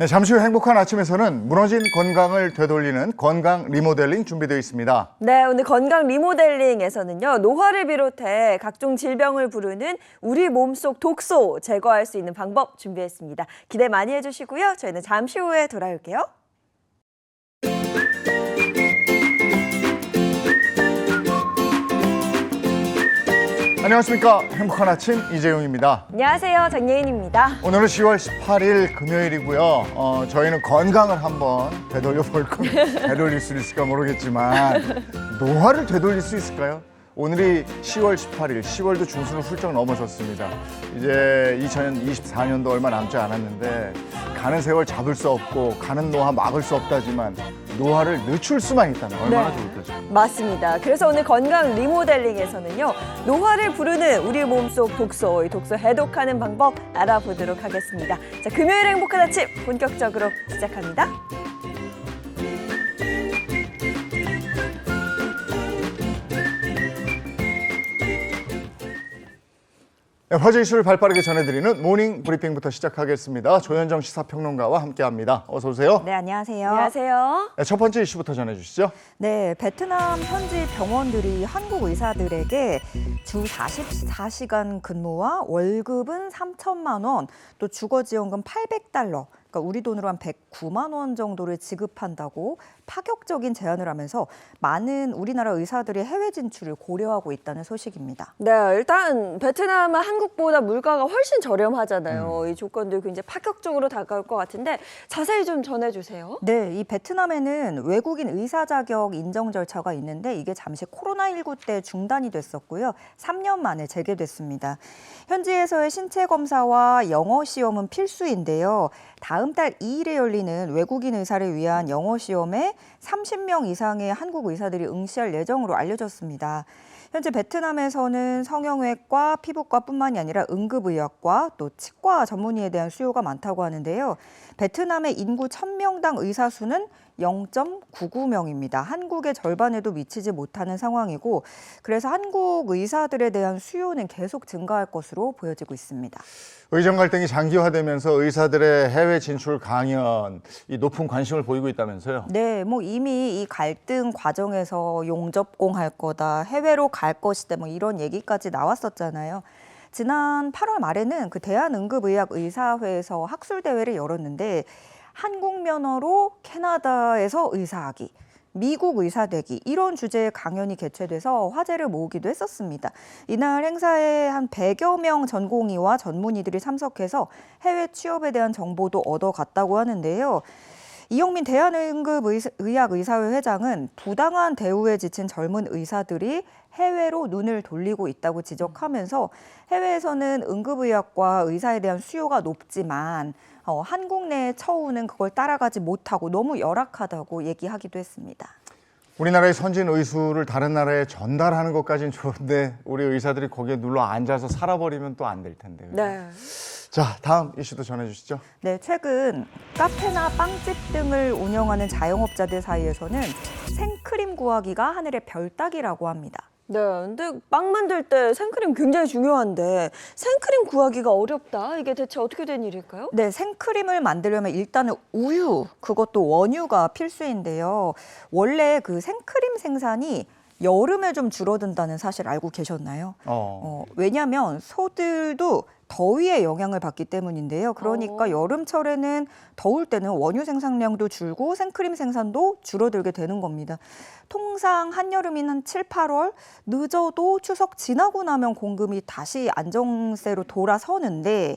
네, 잠시 후 행복한 아침에서는 무너진 건강을 되돌리는 건강 리모델링 준비되어 있습니다. 네, 오늘 건강 리모델링에서는요, 노화를 비롯해 각종 질병을 부르는 우리 몸속 독소 제거할 수 있는 방법 준비했습니다. 기대 많이 해주시고요. 저희는 잠시 후에 돌아올게요. 안녕하십니까. 행복한 아침 이재용입니다. 안녕하세요, 장예인입니다. 오늘은 10월 18일 금요일이고요. 저희는 건강을 한번 되돌려 볼 겁니다. 되돌릴 수 있을까 모르겠지만 노화를 되돌릴 수 있을까요? 오늘이 10월 18일, 10월도 중순을 훌쩍 넘어섰습니다. 이제 2024년도 얼마 남지 않았는데 가는 세월 잡을 수 없고 가는 노화 막을 수 없다지만 노화를 늦출 수만 있다면 얼마나 좋을 거죠. 맞습니다. 그래서 오늘 건강 리모델링에서는요, 노화를 부르는 우리 몸속 독소, 이 독소 해독하는 방법 알아보도록 하겠습니다. 자, 금요일 행복한 아침 본격적으로 시작합니다. 네, 화제 이슈를 발빠르게 전해드리는 모닝 브리핑부터 시작하겠습니다. 조현정 시사평론가와 함께합니다. 어서 오세요. 네, 안녕하세요. 안녕하세요. 네, 첫 번째 이슈부터 전해주시죠. 네, 베트남 현지 병원들이 한국 의사들에게 주 44시간 근무와 월급은 3천만 원, 또 주거지원금 800달러, 그러니까 우리 돈으로 한 109만 원 정도를 지급한다고 파격적인 제안을 하면서 많은 우리나라 의사들이 해외 진출을 고려하고 있다는 소식입니다. 네, 일단 베트남은 한국보다 물가가 훨씬 저렴하잖아요. 이 조건들 굉장히 파격적으로 다가올 것 같은데 자세히 좀 전해주세요. 네, 이 베트남에는 외국인 의사 자격 인정 절차가 있는데 이게 잠시 코로나19 때 중단이 됐었고요. 3년 만에 재개됐습니다. 현지에서의 신체 검사와 영어 시험은 필수인데요. 다음 달 2일에 열리는 외국인 의사를 위한 영어 시험에 30명 이상의 한국 의사들이 응시할 예정으로 알려졌습니다. 현재 베트남에서는 성형외과, 피부과뿐만이 아니라 응급의학과, 또 치과 전문의에 대한 수요가 많다고 하는데요. 베트남의 인구 1000명당 의사 수는 0.99명입니다. 한국의 절반에도 미치지 못하는 상황이고, 그래서 한국 의사들에 대한 수요는 계속 증가할 것으로 보여지고 있습니다. 의정 갈등이 장기화되면서 의사들의 해외 진출 강연, 이 높은 관심을 보이고 있다면서요? 네, 뭐 이미 이 갈등 과정에서 용접공할 거다, 해외로 갈 것이다, 뭐 이런 얘기까지 나왔었잖아요. 지난 8월 말에는 그 대한응급의학의사회에서 학술대회를 열었는데 한국 면허로 캐나다에서 의사하기, 미국 의사되기 이런 주제의 강연이 개최돼서 화제를 모으기도 했었습니다. 이날 행사에 한 100여 명 전공의와 전문의들이 참석해서 해외 취업에 대한 정보도 얻어갔다고 하는데요. 이영민 대한응급의학의사회 회장은 부당한 대우에 지친 젊은 의사들이 해외로 눈을 돌리고 있다고 지적하면서 해외에서는 응급의학과 의사에 대한 수요가 높지만 한국 내의 처우는 그걸 따라가지 못하고 너무 열악하다고 얘기하기도 했습니다. 우리나라의 선진 의술을 다른 나라에 전달하는 것까지는 좋은데 우리 의사들이 거기에 눌러 앉아서 살아버리면 또 안 될 텐데. 그죠? 네. 자, 다음 이슈도 전해주시죠. 네, 최근 카페나 빵집 등을 운영하는 자영업자들 사이에서는 생크림 구하기가 하늘의 별 따기라고 합니다. 네, 근데 빵 만들 때 생크림 굉장히 중요한데 생크림 구하기가 어렵다. 이게 대체 어떻게 된 일일까요? 네, 생크림을 만들려면 일단은 우유, 그것도 원유가 필수인데요. 원래 그 생크림 생산이 여름에 좀 줄어든다는 사실 알고 계셨나요? 왜냐하면 소들도 더위의 영향을 받기 때문인데요. 그러니까 여름철에는 더울 때는 원유 생산량도 줄고 생크림 생산도 줄어들게 되는 겁니다. 통상 한여름인 한 7, 8월, 늦어도 추석 지나고 나면 공급이 다시 안정세로 돌아서는데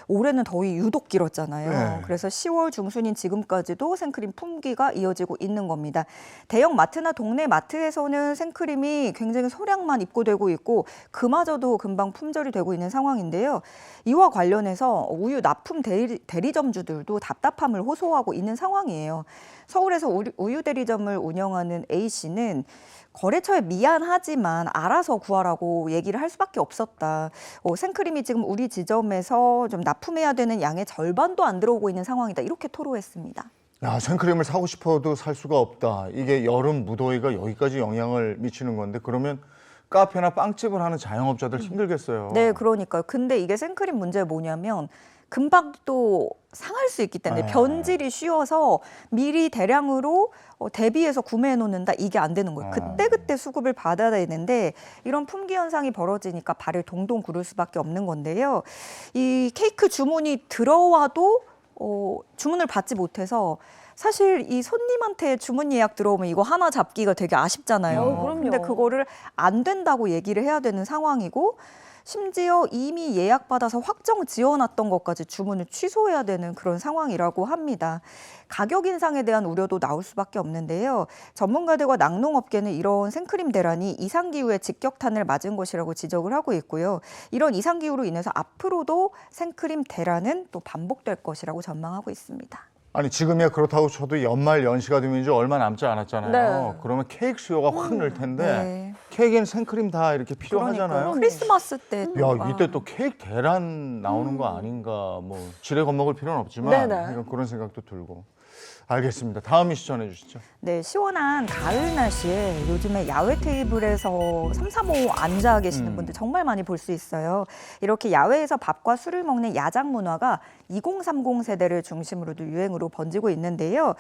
올해는 더위 유독 길었잖아요. 네. 그래서 10월 중순인 지금까지도 생크림 품귀가 이어지고 있는 겁니다. 대형 마트나 동네 마트에서는 생크림이 굉장히 소량만 입고되고 있고 그마저도 금방 품절이 되고 있는 상황인데요. 이와 관련해서 우유 납품 대리점주들도 답답함을 호소하고 있는 상황이에요. 서울에서 우유 대리점을 운영하는 A씨는 거래처에 미안하지만 알아서 구하라고 얘기를 할 수밖에 없었다. 생크림이 지금 우리 지점에서 좀 납품해야 되는 양의 절반도 안 들어오고 있는 상황이다. 이렇게 토로했습니다. 야, 생크림을 사고 싶어도 살 수가 없다. 이게 여름 무더위가 여기까지 영향을 미치는 건데 그러면 카페나 빵집을 하는 자영업자들 힘들겠어요. 네, 그러니까요. 근데 이게 생크림 문제 뭐냐면 금방 또 상할 수 있기 때문에 네. 변질이 쉬워서 미리 대량으로 대비해서 구매해 놓는다 이게 안 되는 거예요. 그때그때 수급을 받아야 되는데 이런 품귀 현상이 벌어지니까 발을 동동 구를 수밖에 없는 건데요. 이 케이크 주문이 들어와도 주문을 받지 못해서 사실 이 손님한테 주문 예약 들어오면 이거 하나 잡기가 되게 아쉽잖아요. 그럼요. 근데 그거를 안 된다고 얘기를 해야 되는 상황이고 심지어 이미 예약받아서 확정 지어놨던 것까지 주문을 취소해야 되는 그런 상황이라고 합니다. 가격 인상에 대한 우려도 나올 수밖에 없는데요. 전문가들과 낙농업계는 이런 생크림 대란이 이상기후의 직격탄을 맞은 것이라고 지적을 하고 있고요. 이런 이상기후로 인해서 앞으로도 생크림 대란은 또 반복될 것이라고 전망하고 있습니다. 아니 지금이야 그렇다고 쳐도 연말 연시가 되면 이제 얼마 남지 않았잖아요. 네. 그러면 케이크 수요가 확 늘 텐데 네. 케이크에는 생크림 다 이렇게 필요하잖아요. 크리스마스 때. 야 이때 또 케이크 대란 나오는 거 아닌가 뭐 지레 겁먹을 필요는 없지만 네네. 이런 그런 생각도 들고. 알겠습니다. 다음 이슈 전해주시죠. 네, 시원한 가을 날씨에 요즘에 야외 테이블에서 삼삼오오 앉아 계시는 분들 정말 많이 볼 수 있어요. 이렇게 야외에서 밥과 술을 먹는 야장 문화가 2030 세대를 중심으로도 유행으로 번지고 있는데요.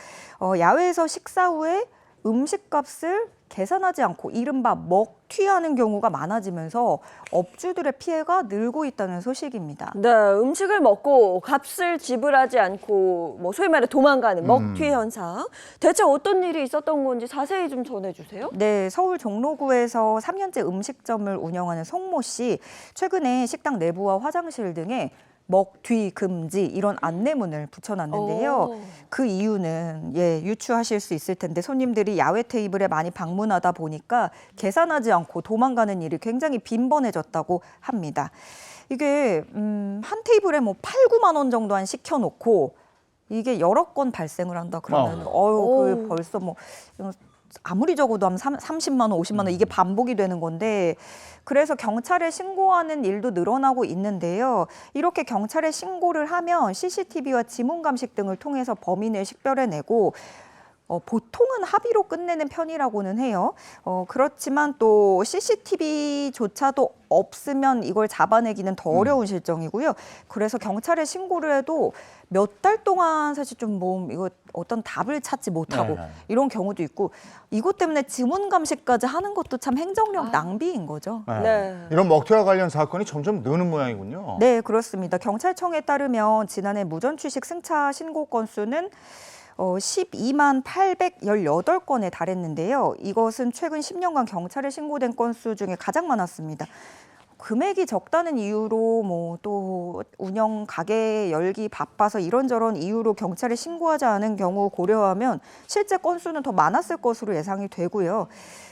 야외에서 식사 후에 음식값을 계산하지 않고 이른바 먹튀하는 경우가 많아지면서 업주들의 피해가 늘고 있다는 소식입니다. 네, 음식을 먹고 값을 지불하지 않고 뭐 소위 말해 도망가는 먹튀 현상. 대체 어떤 일이 있었던 건지 자세히 좀 전해주세요. 네, 서울 종로구에서 3년째 음식점을 운영하는 송모 씨. 최근에 식당 내부와 화장실 등에 먹튀 금지 이런 안내문을 붙여놨는데요. 오. 그 이유는 유추하실 수 있을 텐데 손님들이 야외 테이블에 많이 방문하다 보니까 계산하지 않고 도망가는 일이 굉장히 빈번해졌다고 합니다. 이게 한 테이블에 뭐 8, 9만 원 정도 한 시켜놓고 이게 여러 건 발생을 한다 그러면 그 벌써 뭐 아무리 적어도 한 30만 원, 50만 원 이게 반복이 되는 건데 그래서 경찰에 신고하는 일도 늘어나고 있는데요. 이렇게 경찰에 신고를 하면 CCTV와 지문 감식 등을 통해서 범인을 식별해내고 보통은 합의로 끝내는 편이라고는 해요. 그렇지만 또 CCTV조차도 없으면 이걸 잡아내기는 더 어려운 실정이고요. 그래서 경찰에 신고를 해도 몇 달 동안 사실 좀 이거 어떤 답을 찾지 못하고 네네. 이런 경우도 있고 이것 때문에 지문 감식까지 하는 것도 참 행정력 낭비인 거죠. 네. 이런 먹튀와 관련 사건이 점점 느는 모양이군요. 네, 그렇습니다. 경찰청에 따르면 지난해 무전취식 승차 신고 건수는 12만 818건에 달했는데요. 이것은 최근 10년간 경찰에 신고된 건수 중에 가장 많았습니다. 금액이 적다는 이유로 또 운영 가게 열기 바빠서 이런저런 이유로 경찰에 신고하지 않은 경우 고려하면 실제 건수는 더 많았을 것으로 예상이 되고요.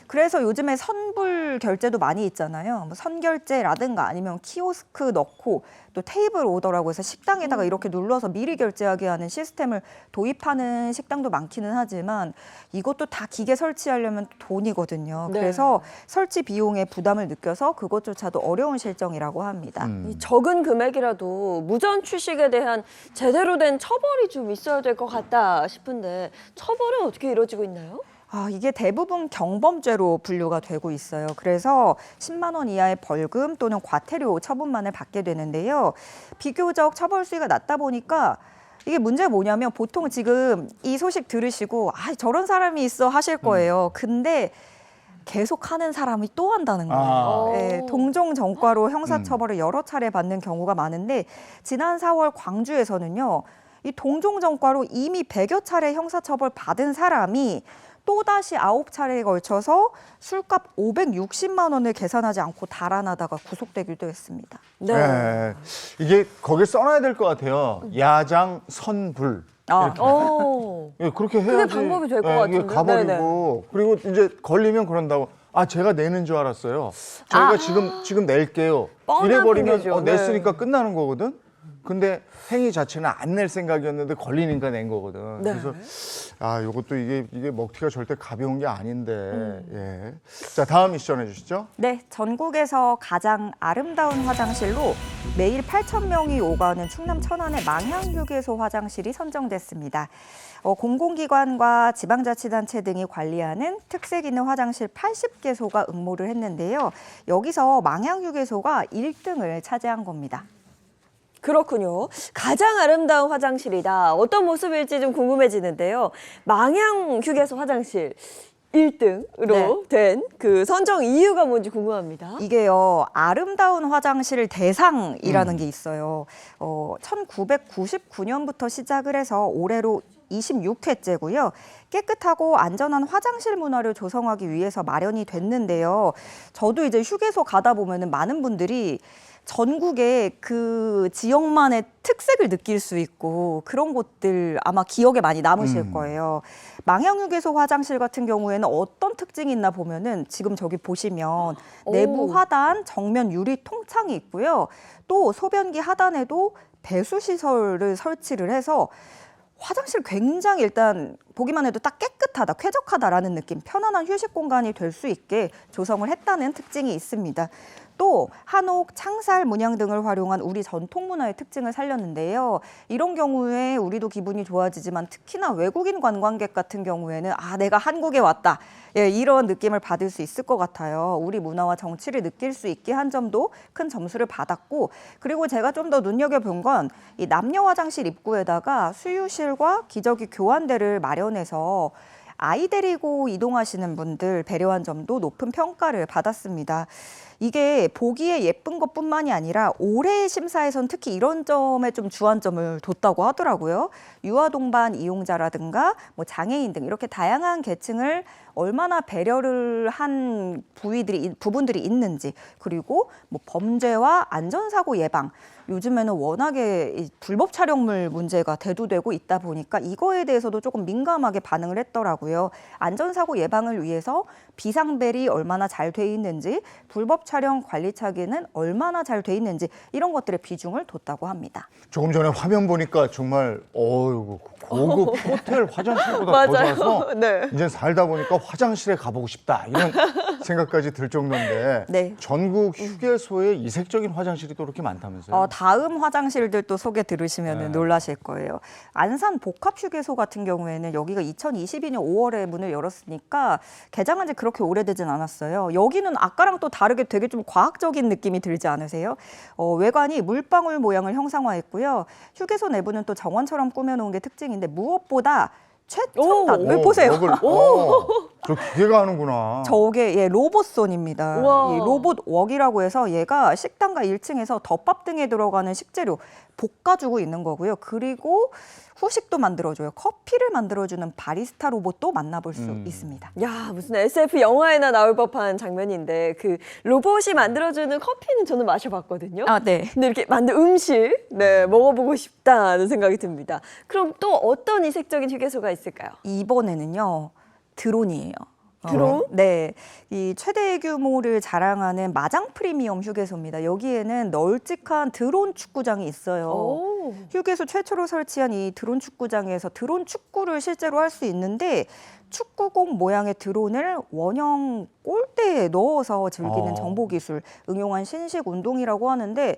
그래서 요즘에 선불 결제도 많이 있잖아요. 선결제라든가 아니면 키오스크 넣고 또 테이블 오더라고 해서 식당에다가 이렇게 눌러서 미리 결제하게 하는 시스템을 도입하는 식당도 많기는 하지만 이것도 다 기계 설치하려면 돈이거든요. 네. 그래서 설치 비용에 부담을 느껴서 그것조차도 어려운 실정이라고 합니다. 이 적은 금액이라도 무전 취식에 대한 제대로 된 처벌이 좀 있어야 될 것 같다 싶은데 처벌은 어떻게 이루어지고 있나요? 이게 대부분 경범죄로 분류가 되고 있어요. 그래서 10만 원 이하의 벌금 또는 과태료 처분만을 받게 되는데요. 비교적 처벌 수위가 낮다 보니까 이게 문제가 뭐냐면 보통 지금 이 소식 들으시고 저런 사람이 있어 하실 거예요. 근데 계속 하는 사람이 또 한다는 거예요. 네, 동종 전과로 형사처벌을 여러 차례 받는 경우가 많은데 지난 4월 광주에서는요. 이 동종 전과로 이미 100여 차례 형사처벌 받은 사람이 또다시 9차례에 걸쳐서 술값 560만 원을 계산하지 않고 달아나다가 구속되기도 했습니다. 네. 이게 거기에 써놔야 될 것 같아요. 야장 선불. 예, 그렇게 해야지. 그게 방법이 될것 이게 같은데요? 가버리고 그리고 이제 걸리면 그런다고 제가 내는 줄 알았어요. 저희가 지금 낼게요. 뻔한 이래버리면 핑계죠. 냈으니까 끝나는 거거든. 근데 행위 자체는 안 낼 생각이었는데 걸리니까 낸 거거든. 네. 그래서 이것도 이게 먹튀가 절대 가벼운 게 아닌데. 예. 자, 다음 이슈 전해 주시죠. 네, 전국에서 가장 아름다운 화장실로 매일 8,000명이 오가는 충남 천안의 망향휴게소 화장실이 선정됐습니다. 공공기관과 지방자치단체 등이 관리하는 특색 있는 화장실 80개소가 응모를 했는데요. 여기서 망향휴게소가 1등을 차지한 겁니다. 그렇군요. 가장 아름다운 화장실이다. 어떤 모습일지 좀 궁금해지는데요. 망향 휴게소 화장실 1등으로 된 그 선정 이유가 뭔지 궁금합니다. 이게요, 아름다운 화장실 대상이라는 게 있어요. 1999년부터 시작을 해서 올해로 26회째고요. 깨끗하고 안전한 화장실 문화를 조성하기 위해서 마련이 됐는데요. 저도 이제 휴게소 가다 보면은 많은 분들이 전국의 그 지역만의 특색을 느낄 수 있고 그런 곳들 아마 기억에 많이 남으실 거예요. 망향휴게소 화장실 같은 경우에는 어떤 특징이 있나 보면은 지금 저기 보시면 내부 하단, 정면 유리 통창이 있고요. 또 소변기 하단에도 배수 시설을 설치를 해서 화장실 굉장히 일단 보기만 해도 딱 깨끗하다, 쾌적하다라는 느낌, 편안한 휴식 공간이 될 수 있게 조성을 했다는 특징이 있습니다. 또 한옥, 창살, 문양 등을 활용한 우리 전통 문화의 특징을 살렸는데요. 이런 경우에 우리도 기분이 좋아지지만 특히나 외국인 관광객 같은 경우에는 아, 내가 한국에 왔다. 예, 이런 느낌을 받을 수 있을 것 같아요. 우리 문화와 정치를 느낄 수 있게 한 점도 큰 점수를 받았고, 그리고 제가 좀 더 눈여겨본 건 이 남녀 화장실 입구에다가 수유실과 기저귀 교환대를 마련해서 아이 데리고 이동하시는 분들 배려한 점도 높은 평가를 받았습니다. 이게 보기에 예쁜 것뿐만이 아니라 올해의 심사에선 특히 이런 점에 좀 주안점을 뒀다고 하더라고요. 유아동반 이용자라든가 뭐 장애인 등 이렇게 다양한 계층을 얼마나 배려를 한 부분들이 있는지, 그리고 뭐 범죄와 안전사고 예방, 요즘에는 워낙에 이 불법 촬영물 문제가 대두되고 있다 보니까 이거에 대해서도 조금 민감하게 반응을 했더라고요. 안전사고 예방을 위해서 비상벨이 얼마나 잘 돼 있는지, 불법 촬영 관리차기는 얼마나 잘 돼 있는지 이런 것들에 비중을 뒀다고 합니다. 조금 전에 화면 보니까 정말 고급 호텔 화장실보다 더 맞아요. 좋아서 네. 이제 살다 보니까 화장실에 가보고 싶다 이런 생각까지 들 정도인데 네. 전국 휴게소에 이색적인 화장실이 또 그렇게 많다면서요? 다음 화장실들도 소개 들으시면 네. 놀라실 거예요. 안산 복합휴게소 같은 경우에는 여기가 2022년 5월에 문을 열었으니까 개장한 지 그렇게 오래되진 않았어요. 여기는 아까랑 또 다르게 되게 좀 과학적인 느낌이 들지 않으세요? 외관이 물방울 모양을 형상화했고요. 휴게소 내부는 또 정원처럼 꾸며놓은 게 특징인데 무엇보다 최첨단. 왜 보세요? 저 기계가 하는구나. 저게 로봇손입니다. 우와. 이 로봇 웍이라고 해서 얘가 식당과 1층에서 덮밥 등에 들어가는 식재료 볶아주고 있는 거고요. 그리고 후식도 만들어줘요. 커피를 만들어주는 바리스타 로봇도 만나볼 수 있습니다. 야, 무슨 SF 영화에나 나올 법한 장면인데 그 로봇이 만들어주는 커피는 저는 마셔봤거든요. 아, 네. 근데 이렇게 만든 음식, 먹어보고 싶다는 생각이 듭니다. 그럼 또 어떤 이색적인 휴게소가 있을까요? 이번에는요, 드론이에요. 드론? 네. 이 최대 규모를 자랑하는 마장 프리미엄 휴게소입니다. 여기에는 널찍한 드론 축구장이 있어요. 오. 휴게소 최초로 설치한 이 드론 축구장에서 드론 축구를 실제로 할 수 있는데 축구공 모양의 드론을 원형 골대에 넣어서 즐기는 정보기술 응용한 신식 운동이라고 하는데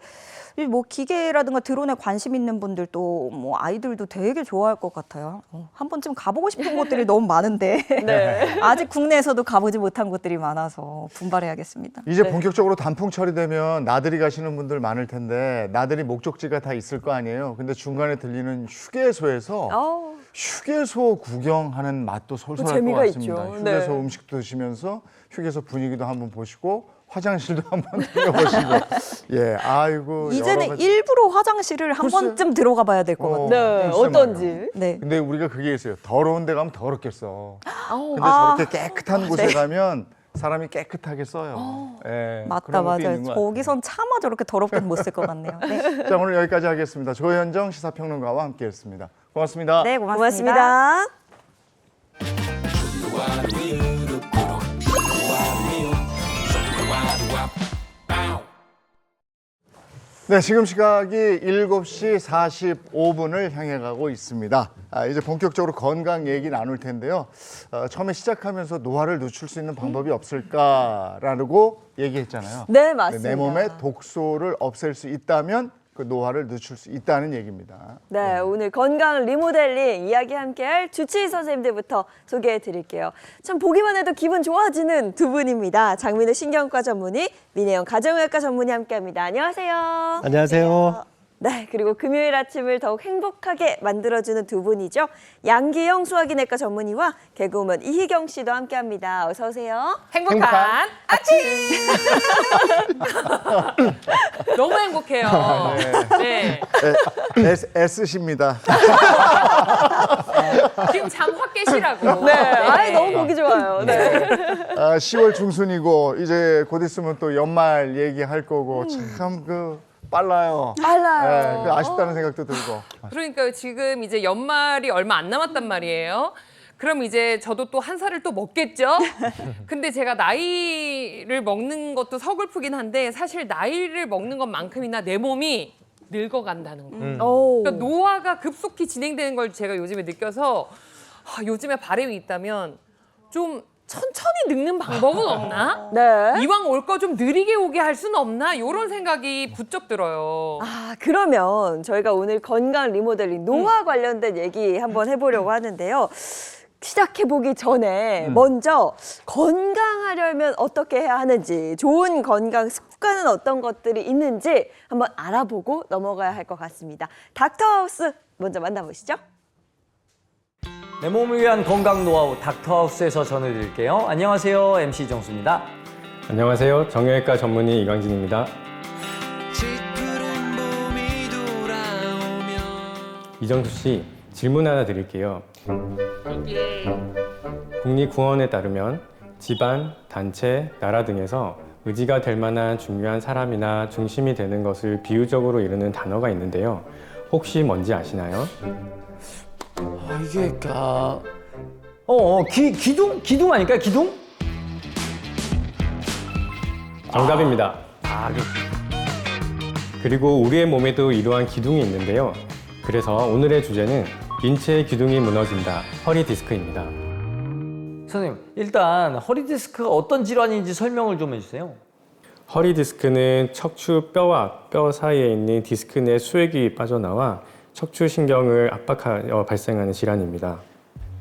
뭐 기계라든가 드론에 관심 있는 분들도 뭐 아이들도 되게 좋아할 것 같아요. 한 번쯤 가보고 싶은 곳들이 너무 많은데 네. 아직 국내에서도 가보지 못한 곳들이 많아서 분발해야겠습니다. 이제 본격적으로 단풍 처리되면 나들이 가시는 분들 많을 텐데 나들이 목적지가 다 있을 거 아니에요. 근데 중간에 들리는 휴게소에서 휴게소 구경하는 맛도 솔솔할 것 재미가 같습니다. 있죠. 휴게소 네. 음식도 드시면서 휴게소 분위기도 한번 보시고 화장실도 한번 들려보시고 예, 아이고 이제는 여러 가지. 일부러 화장실을 한 글쎄. 번쯤 들어가 봐야 될 것 같아요. 네, 글쎄 어떤지. 말이에요. 네. 근데 우리가 그게 있어요. 더러운 데 가면 더럽겠어. 근데 아. 저렇게 깨끗한 곳에 가면 사람이 깨끗하게 써요. 예, 맞다, 그런 것도 맞아요. 있는 것 같아요. 저기선 차마 저렇게 더럽게 못 쓸 것 같네요. 네. 자, 오늘 여기까지 하겠습니다. 조현정 시사평론가와 함께했습니다. 고맙습니다. 네, 고맙습니다. 네, 지금 시각이 7시 45분을 향해 가고 있습니다. 이제 본격적으로 건강 얘기 나눌 텐데요. 처음에 시작하면서 노화를 늦출 수 있는 방법이 없을까라고 얘기했잖아요. 네, 맞습니다. 내 몸에 독소를 없앨 수 있다면 그 노화를 늦출 수 있다는 얘기입니다. 네, 오늘 건강 리모델링 이야기 함께할 주치의 선생님들부터 소개해 드릴게요. 참 보기만 해도 기분 좋아지는 두 분입니다. 장민우 신경과 전문의, 민혜영 가정의학과 전문의 함께합니다. 안녕하세요. 안녕하세요. 네, 그리고 금요일 아침을 더욱 행복하게 만들어주는 두 분이죠. 양기영 수학인외과 전문의와 개그우먼 이희경 씨도 함께합니다. 어서 오세요. 행복한 아침! 너무 행복해요. 네. S십니다. 지금 잠 확 깨시라고. 네, 아이, 너무 보기 좋아요. 네. 10월 중순이고 이제 곧 있으면 또 연말 얘기할 거고 참 빨라요. 빨라요. 그 아쉽다는 생각도 들고. 그러니까 지금 이제 연말이 얼마 안 남았단 말이에요. 그럼 이제 저도 또 한 살을 또 먹겠죠? 근데 제가 나이를 먹는 것도 서글프긴 한데 사실 나이를 먹는 것만큼이나 내 몸이 늙어간다는 거. 오. 그러니까 노화가 급속히 진행되는 걸 제가 요즘에 느껴서 요즘에 바람이 있다면 좀 천천히 늙는 방법은 없나? 네. 이왕 올 거 좀 느리게 오게 할 수는 없나? 이런 생각이 부쩍 들어요. 그러면 저희가 오늘 건강 리모델링 노화 관련된 얘기 한번 해보려고 하는데요. 시작해보기 전에 먼저 건강하려면 어떻게 해야 하는지, 좋은 건강 습관은 어떤 것들이 있는지 한번 알아보고 넘어가야 할 것 같습니다. 닥터하우스 먼저 만나보시죠. 내 몸을 위한 건강 노하우 닥터하우스에서 전해드릴게요. 안녕하세요, MC 정수입니다. 안녕하세요. 정형외과 전문의 이광진입니다. 이정수 씨, 질문 하나 드릴게요. 국립구원에 따르면 집안, 단체, 나라 등에서 의지가 될 만한 중요한 사람이나 중심이 되는 것을 비유적으로 이루는 단어가 있는데요. 혹시 뭔지 아시나요? 기둥 아닐까요? 기둥? 정답입니다. 그리고 우리의 몸에도 이러한 기둥이 있는데요. 그래서 오늘의 주제는 인체의 기둥이 무너진다, 허리 디스크입니다. 선생님, 일단 허리 디스크가 어떤 질환인지 설명을 좀 해주세요. 허리 디스크는 척추 뼈와 뼈 사이에 있는 디스크 내 수액이 빠져나와 척추신경을 압박하여 발생하는 질환입니다.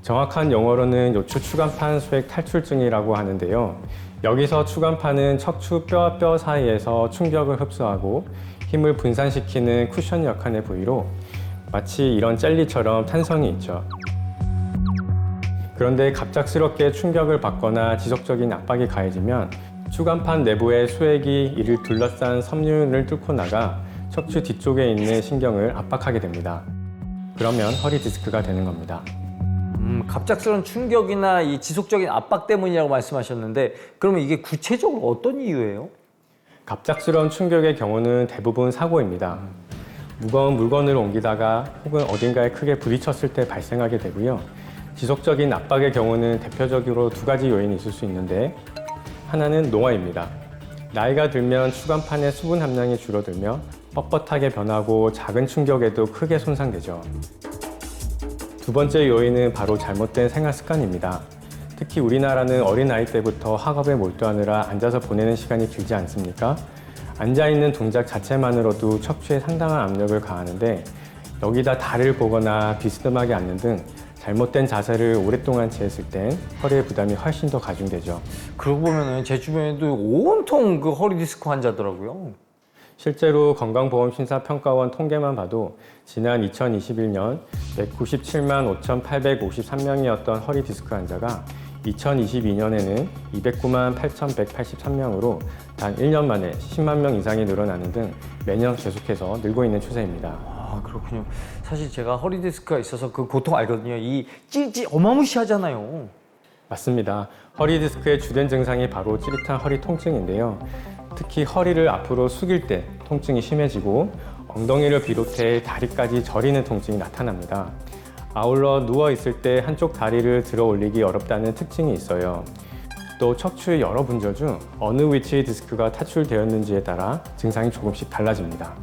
정확한 용어로는 요추 추간판 수액 탈출증이라고 하는데요. 여기서 추간판은 척추 뼈와 뼈 사이에서 충격을 흡수하고 힘을 분산시키는 쿠션 역할의 부위로 마치 이런 젤리처럼 탄성이 있죠. 그런데 갑작스럽게 충격을 받거나 지속적인 압박이 가해지면 추간판 내부의 수액이 이를 둘러싼 섬유를 뚫고 나가 척추 뒤쪽에 있는 신경을 압박하게 됩니다. 그러면 허리 디스크가 되는 겁니다. 갑작스러운 충격이나 이 지속적인 압박 때문이라고 말씀하셨는데 그러면 이게 구체적으로 어떤 이유예요? 갑작스러운 충격의 경우는 대부분 사고입니다. 무거운 물건을 옮기다가 혹은 어딘가에 크게 부딪혔을 때 발생하게 되고요. 지속적인 압박의 경우는 대표적으로 두 가지 요인이 있을 수 있는데 하나는 노화입니다. 나이가 들면 추간판의 수분 함량이 줄어들며 뻣뻣하게 변하고 작은 충격에도 크게 손상되죠. 두 번째 요인은 바로 잘못된 생활 습관입니다. 특히 우리나라는 어린 아이 때부터 학업에 몰두하느라 앉아서 보내는 시간이 길지 않습니까? 앉아있는 동작 자체만으로도 척추에 상당한 압력을 가하는데 여기다 다리를 보거나 비스듬하게 앉는 등 잘못된 자세를 오랫동안 취했을 땐 허리의 부담이 훨씬 더 가중되죠. 그러고 보면은 제 주변에도 온통 그 허리 디스크 환자더라고요. 실제로 건강보험심사평가원 통계만 봐도 지난 2021년 197만 5,853명이었던 허리 디스크 환자가 2022년에는 209만 8,183명으로 단 1년 만에 10만 명 이상이 늘어나는 등 매년 계속해서 늘고 있는 추세입니다. 아, 그렇군요. 사실 제가 허리 디스크가 있어서 그 고통 알거든요. 이 찔찔 어마무시하잖아요. 맞습니다. 허리 디스크의 주된 증상이 바로 찌릿한 허리 통증인데요. 특히 허리를 앞으로 숙일 때 통증이 심해지고 엉덩이를 비롯해 다리까지 저리는 통증이 나타납니다. 아울러 누워있을 때 한쪽 다리를 들어 올리기 어렵다는 특징이 있어요. 또 척추의 여러 분절 중 어느 위치의 디스크가 탈출되었는지에 따라 증상이 조금씩 달라집니다.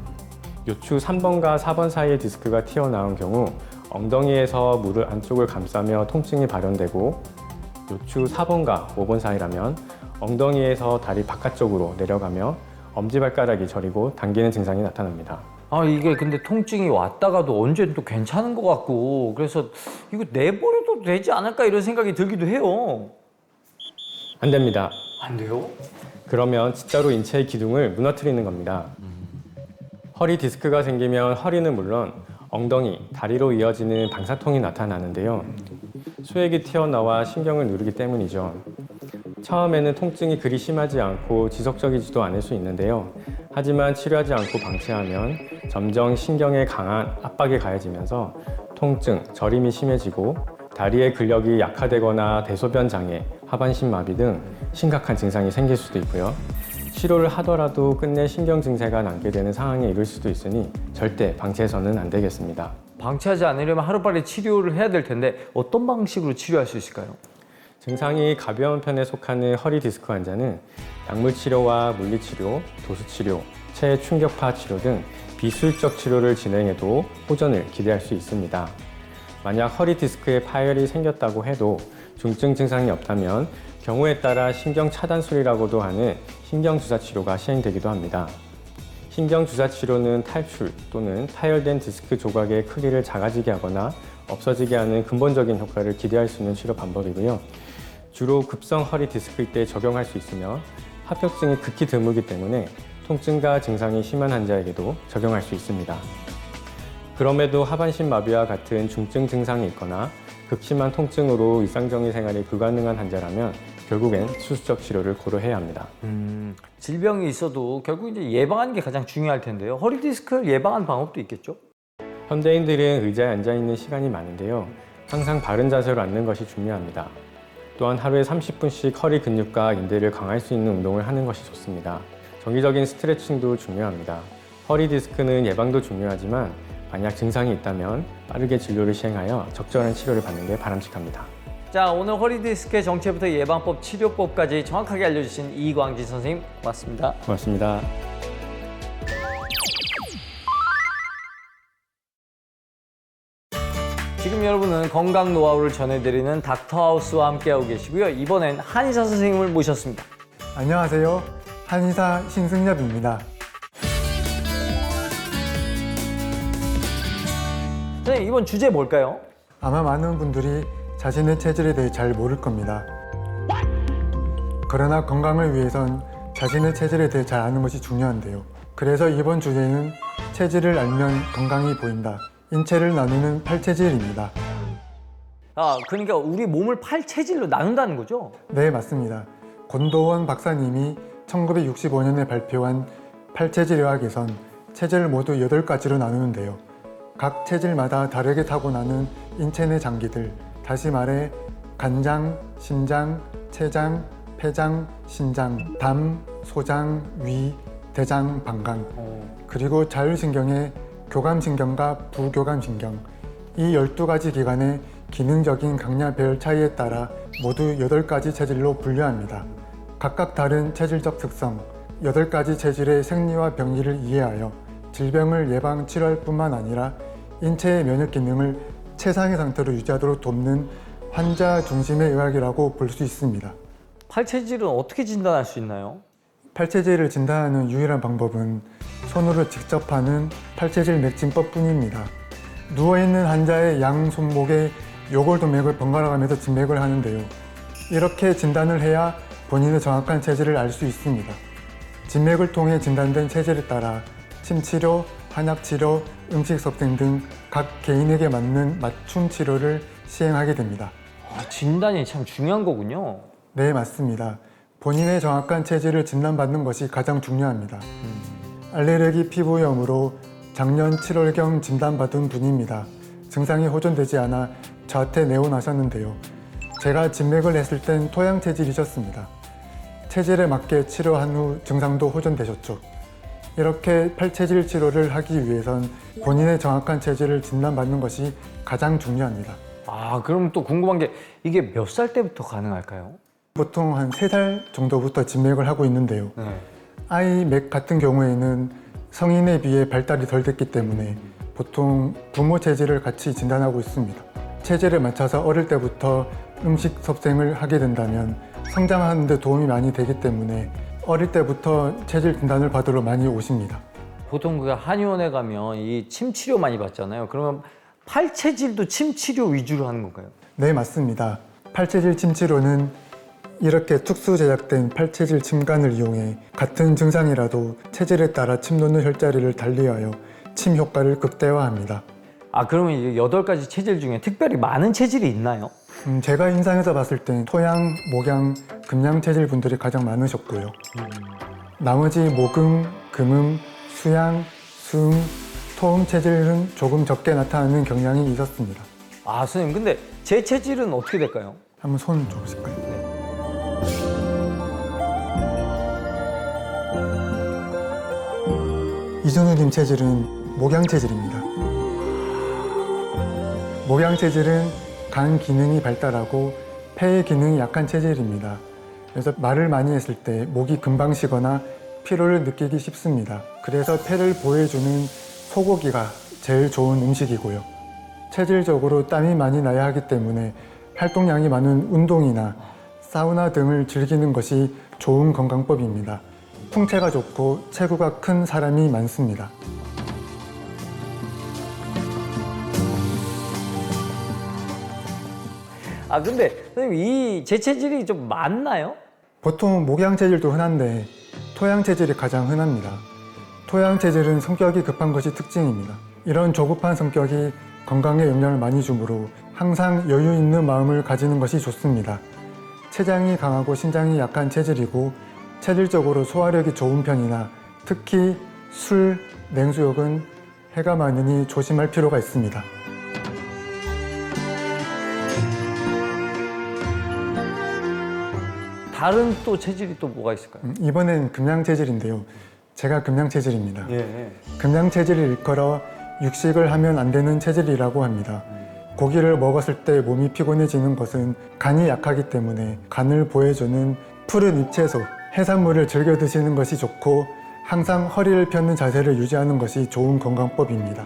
요추 3번과 4번 사이의 디스크가 튀어나온 경우 엉덩이에서 무릎 안쪽을 감싸며 통증이 발현되고 요추 4번과 5번 사이라면 엉덩이에서 다리 바깥쪽으로 내려가며 엄지발가락이 저리고 당기는 증상이 나타납니다. 아, 이게 근데 통증이 왔다가도 언제 또 괜찮은 것 같고 그래서 이거 내버려도 되지 않을까 이런 생각이 들기도 해요. 안 됩니다. 안 돼요? 그러면 진짜로 인체의 기둥을 무너뜨리는 겁니다. 허리 디스크가 생기면 허리는 물론 엉덩이, 다리로 이어지는 방사통이 나타나는데요. 수액이 튀어나와 신경을 누르기 때문이죠. 처음에는 통증이 그리 심하지 않고 지속적이지도 않을 수 있는데요. 하지만 치료하지 않고 방치하면 점점 신경에 강한 압박이 가해지면서 통증, 저림이 심해지고 다리의 근력이 약화되거나 대소변 장애, 하반신 마비 등 심각한 증상이 생길 수도 있고요. 치료를 하더라도 끝내 신경 증세가 남게 되는 상황에 이를 수도 있으니 절대 방치해서는 안 되겠습니다. 방치하지 않으려면 하루빨리 치료를 해야 될 텐데 어떤 방식으로 치료할 수 있을까요? 증상이 가벼운 편에 속하는 허리 디스크 환자는 약물 치료와 물리 치료, 도수 치료, 체해 충격파 치료 등 비수익적 치료를 진행해도 호전을 기대할 수 있습니다. 만약 허리 디스크에 파열이 생겼다고 해도 중증 증상이 없다면 경우에 따라 신경 차단술이라고도 하는 신경주사 치료가 시행되기도 합니다. 신경주사 치료는 탈출 또는 파열된 디스크 조각의 크기를 작아지게 하거나 없어지게 하는 근본적인 효과를 기대할 수 있는 치료 방법이고요. 주로 급성 허리 디스크일 때 적용할 수 있으며 합병증이 극히 드물기 때문에 통증과 증상이 심한 환자에게도 적용할 수 있습니다. 그럼에도 하반신 마비와 같은 중증 증상이 있거나 극심한 통증으로 일상적인 생활이 불가능한 환자라면 결국엔 수술적 치료를 고려해야 합니다. 질병이 있어도 결국 이제 예방하는 게 가장 중요할 텐데요. 허리 디스크를 예방하는 방법도 있겠죠? 현대인들은 의자에 앉아 있는 시간이 많은데요. 항상 바른 자세로 앉는 것이 중요합니다. 또한 하루에 30분씩 허리 근육과 인대를 강화할 수 있는 운동을 하는 것이 좋습니다. 정기적인 스트레칭도 중요합니다. 허리 디스크는 예방도 중요하지만 만약 증상이 있다면 빠르게 진료를 시행하여 적절한 치료를 받는 게 바람직합니다. 자, 오늘 허리 디스크의 정체부터 예방법, 치료법까지 정확하게 알려주신 이광진 선생님 고맙습니다. 고맙습니다. 지금 여러분은 건강 노하우를 전해드리는 닥터하우스와 함께하고 계시고요. 이번엔 한의사 선생님을 모셨습니다. 안녕하세요. 한의사 신승엽입니다. 선생님, 이번 주제 뭘까요? 아마 많은 분들이 자신의 체질에 대해 잘 모를 겁니다. 그러나 건강을 위해선 자신의 체질에 대해 잘 아는 것이 중요한데요. 그래서 이번 주제는 체질을 알면 건강이 보인다. 인체를 나누는 8체질입니다. 그러니까 우리 몸을 8체질로 나눈다는 거죠? 네, 맞습니다. 권도원 박사님이 1965년에 발표한 8체질의학에선 체질을 모두 8가지로 나누는데요. 각 체질마다 다르게 타고나는 인체 내 장기들, 다시 말해 간장, 심장, 췌장, 폐장, 신장, 담, 소장, 위, 대장, 방광, 그리고 자율신경의 교감신경과 부교감신경, 이 12가지 기관의 기능적인 강약 배열 차이에 따라 모두 8가지 체질로 분류합니다. 각각 다른 체질적 특성, 8가지 체질의 생리와 병리를 이해하여 질병을 예방, 치료할 뿐만 아니라 인체의 면역 기능을 최상의 상태로 유지하도록 돕는 환자 중심의 의학이라고 볼 수 있습니다. 8체질은 어떻게 진단할 수 있나요? 8체질을 진단하는 유일한 방법은 손으로 직접 하는 8체질 맥진법뿐입니다. 누워있는 환자의 양 손목에 요골도맥을 번갈아 가면서 진맥을 하는데요. 이렇게 진단을 해야 본인의 정확한 체질을 알 수 있습니다. 진맥을 통해 진단된 체질에 따라 침치료, 한약치료, 음식섭생 등 각 개인에게 맞는 맞춤 치료를 시행하게 됩니다. 진단이 참 중요한 거군요. 네, 맞습니다. 본인의 정확한 체질을 진단받는 것이 가장 중요합니다. 알레르기 피부염으로 작년 7월경 진단받은 분입니다. 증상이 호전되지 않아 저한테 내원하셨는데요. 제가 진맥을 했을 땐 토양 체질이셨습니다. 체질에 맞게 치료한 후 증상도 호전되셨죠. 이렇게 8체질 치료를 하기 위해선 본인의 정확한 체질을 진단받는 것이 가장 중요합니다. 그럼 또 궁금한 게 이게 몇 살 때부터 가능할까요? 보통 한 3살 정도부터 진맥을 하고 있는데요. 아이 맥 같은 경우에는 성인에 비해 발달이 덜 됐기 때문에 보통 부모 체질을 같이 진단하고 있습니다. 체질에 맞춰서 어릴 때부터 음식 섭생을 하게 된다면 성장하는 데 도움이 많이 되기 때문에 어릴 때부터 체질 진단을 받으러 많이 오십니다. 보통 그 한의원에 가면 이 침 치료 많이 받잖아요. 그러면 8체질도 침 치료 위주로 하는 건가요? 네, 맞습니다. 8체질 침치료는 이렇게 특수 제작된 팔체질 침관을 이용해 같은 증상이라도 체질에 따라 침 놓는 혈자리를 달리하여 침 효과를 극대화합니다. 아, 그러면 이 8가지 체질 중에 특별히 많은 체질이 있나요? 제가 인상에서 봤을 땐 토양, 목양, 금양 체질 분들이 가장 많으셨고요. 나머지 목음, 금음, 수양, 수음, 토음 체질은 조금 적게 나타나는 경향이 있었습니다. 아, 선생님, 근데 제 체질은 어떻게 될까요? 한번 손 줘보실까요? 이준우님 체질은 목양 체질입니다. 목양 체질은 간 기능이 발달하고 폐의 기능이 약한 체질입니다. 그래서 말을 많이 했을 때 목이 금방 쉬거나 피로를 느끼기 쉽습니다. 그래서 폐를 보호해주는 소고기가 제일 좋은 음식이고요. 체질적으로 땀이 많이 나야 하기 때문에 활동량이 많은 운동이나 사우나 등을 즐기는 것이 좋은 건강법입니다. 풍채가 좋고 체구가 큰 사람이 많습니다. 아, 근데 선생님, 이 제 체질이 좀 많나요? 보통 목양 체질도 흔한데 토양 체질이 가장 흔합니다. 토양 체질은 성격이 급한 것이 특징입니다. 이런 조급한 성격이 건강에 영향을 많이 주므로 항상 여유 있는 마음을 가지는 것이 좋습니다. 췌장이 강하고 신장이 약한 체질이고 체질적으로 소화력이 좋은 편이나 특히 술, 냉수욕은 해가 많으니 조심할 필요가 있습니다. 다른 또 체질이 또 뭐가 있을까요? 이번엔 금양 체질인데요. 제가 금양 체질입니다. 예. 금양 체질을 일컬어 육식을 하면 안 되는 체질이라고 합니다. 고기를 먹었을 때 몸이 피곤해지는 것은 간이 약하기 때문에 간을 보호해주는 푸른 잎채소, 해산물을 즐겨 드시는 것이 좋고 항상 허리를 펴는 자세를 유지하는 것이 좋은 건강법입니다.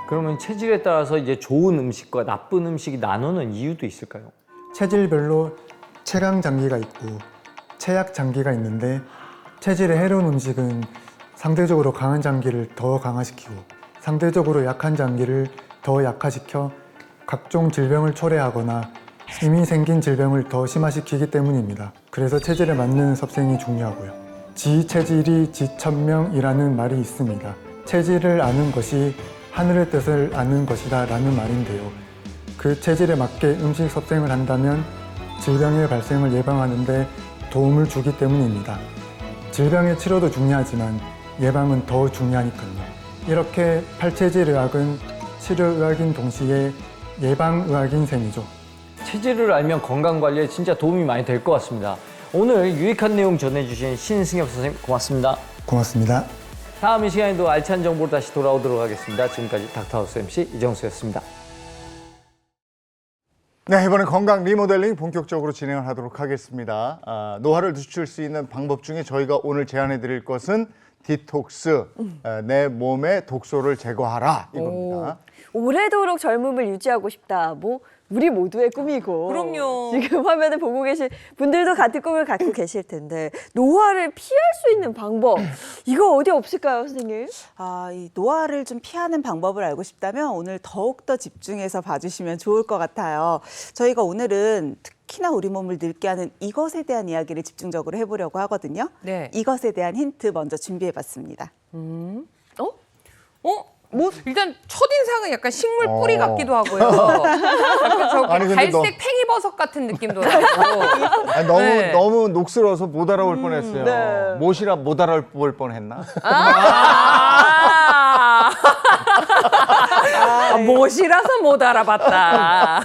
그러면 체질에 따라서 이제 좋은 음식과 나쁜 음식이 나누는 이유도 있을까요? 체질별로 체강 장기가 있고 체약 장기가 있는데 체질에 해로운 음식은 상대적으로 강한 장기를 더 강화시키고 상대적으로 약한 장기를 더 약화시켜 각종 질병을 초래하거나 이미 생긴 질병을 더 심화시키기 때문입니다. 그래서 체질에 맞는 섭생이 중요하고요. 지체질이 지천명이라는 말이 있습니다. 체질을 아는 것이 하늘의 뜻을 아는 것이다 라는 말인데요. 그 체질에 맞게 음식 섭생을 한다면 질병의 발생을 예방하는 데 도움을 주기 때문입니다. 질병의 치료도 중요하지만 예방은 더 중요하니까요. 이렇게 팔체질의학은 치료의학인 동시에 예방의학인 셈이죠. 체질을 알면 건강관리에 진짜 도움이 많이 될 것 같습니다. 오늘 유익한 내용 전해주신 신승엽 선생님 고맙습니다. 고맙습니다. 다음 이 시간에도 알찬 정보로 다시 돌아오도록 하겠습니다. 지금까지 닥터하우스 MC 이정수였습니다. 네, 이번엔 건강 리모델링 본격적으로 진행을 하도록 하겠습니다. 노화를 늦출 수 있는 방법 중에 저희가 오늘 제안해 드릴 것은 디톡스, 내 몸의 독소를 제거하라 이겁니다. 오래도록 젊음을 유지하고 싶다. 뭐 우리 모두의 꿈이고. 그럼요. 지금 화면을 보고 계신 분들도 같은 꿈을 갖고 계실 텐데 노화를 피할 수 있는 방법 이거 어디 없을까요, 선생님? 이 노화를 좀 피하는 방법을 알고 싶다면 오늘 더욱더 집중해서 봐주시면 좋을 것 같아요. 저희가 오늘은 특히나 우리 몸을 늙게 하는 이것에 대한 이야기를 집중적으로 해보려고 하거든요. 네. 이것에 대한 힌트 먼저 준비해봤습니다. 뭐 일단 첫인상은 약간 식물 뿌리 같기도 하고요. 약간 저기 아니, 근데 갈색 팽이버섯 같은 느낌도 나고. 아니, 너무 네. 너무 녹슬어서 못 알아볼 뻔했어요. 네. 못이라 못 알아볼 뻔했나? 못이라서 못 알아봤다.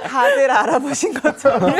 다들 알아보신 것처럼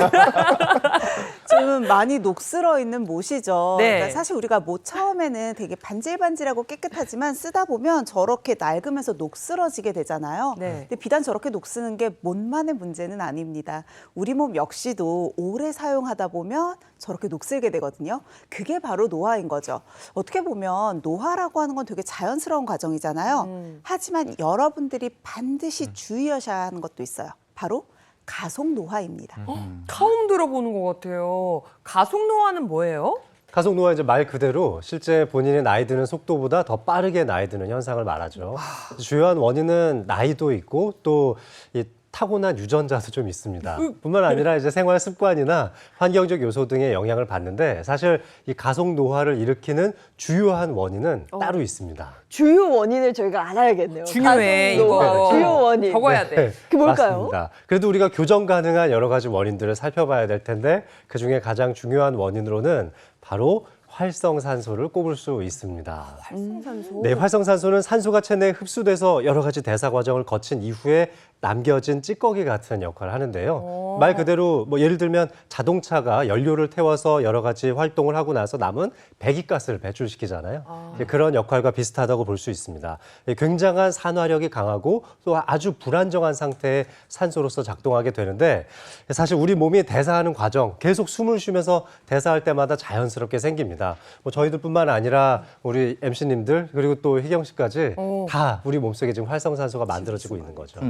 좀 많이 녹슬어 있는 못이죠. 네. 그러니까 사실 우리가 못 처음에는 되게 반질반질하고 깨끗하지만 쓰다 보면 저렇게 낡으면서 녹슬어지게 되잖아요. 네. 근데 비단 저렇게 녹쓰는 게 못만의 문제는 아닙니다. 우리 몸 역시도 오래 사용하다 보면 저렇게 녹슬게 되거든요. 그게 바로 노화인 거죠. 어떻게 보면 노화라고 하는 건 되게 자연스러운 과정이잖아요. 하지만 여러분들이 반드시 주의하셔야 하는 것도 있어요. 바로 가속 노화입니다. 처음 들어보는 것 같아요. 가속 노화는 뭐예요? 가속 노화 이제 말 그대로 실제 본인의 나이 드는 속도보다 더 빠르게 나이 드는 현상을 말하죠. 주요한 원인은 나이도 있고 또 이 타고난 유전자도 좀 있습니다. 뿐만 아니라 이제 생활 습관이나 환경적 요소 등의 영향을 받는데 사실 이 가속 노화를 일으키는 주요한 원인은 따로 있습니다. 주요 원인을 저희가 알아야겠네요. 중요해, 가속 노화 이거. 주요 원인. 적어야 돼. 그게 뭘까요? 맞습니다. 그래도 우리가 교정 가능한 여러 가지 원인들을 살펴봐야 될 텐데 그중에 가장 중요한 원인으로는 바로 활성산소를 꼽을 수 있습니다. 활성산소. 네, 활성산소는 산소가 체내에 흡수돼서 여러 가지 대사 과정을 거친 이후에 남겨진 찌꺼기 같은 역할을 하는데요. 말 그대로 뭐 예를 들면 자동차가 연료를 태워서 여러 가지 활동을 하고 나서 남은 배기가스를 배출시키잖아요. 그런 역할과 비슷하다고 볼 수 있습니다. 굉장한 산화력이 강하고 또 아주 불안정한 상태의 산소로서 작동하게 되는데 사실 우리 몸이 대사하는 과정 계속 숨을 쉬면서 대사할 때마다 자연스럽게 생깁니다. 뭐 저희들뿐만 아니라 우리 MC님들 그리고 또 희경 씨까지 다 우리 몸속에 지금 활성산소가 만들어지고 있는 거죠.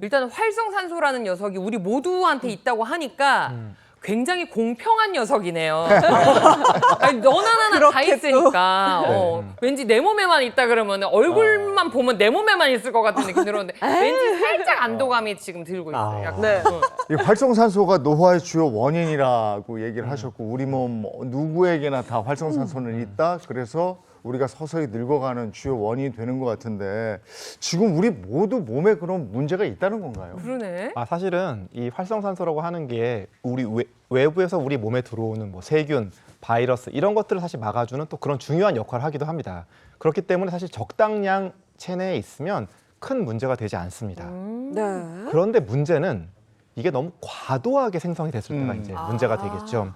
일단은 활성산소라는 녀석이 우리 모두한테 있다고 하니까 굉장히 공평한 녀석이네요. 아니, 너나 나나 다 있으니까. 왠지 내 몸에만 있다 그러면 얼굴만 보면 내 몸에만 있을 것 같은 느낌이 들었는데 왠지 살짝 안도감이 지금 들고 있어요. 약간. 네. 이 활성산소가 노화의 주요 원인이라고 얘기를 하셨고 우리 몸 누구에게나 다 활성산소는 있다. 그래서 우리가 서서히 늙어가는 주요 원인이 되는 것 같은데 지금 우리 모두 몸에 그런 문제가 있다는 건가요? 그러네. 사실은 이 활성산소라고 하는 게 우리 외부에서 우리 몸에 들어오는 뭐 세균, 바이러스 이런 것들을 사실 막아주는 또 그런 중요한 역할을 하기도 합니다. 그렇기 때문에 사실 적당량 체내에 있으면 큰 문제가 되지 않습니다. 네. 그런데 문제는 이게 너무 과도하게 생성이 됐을 때가 이제 문제가 되겠죠.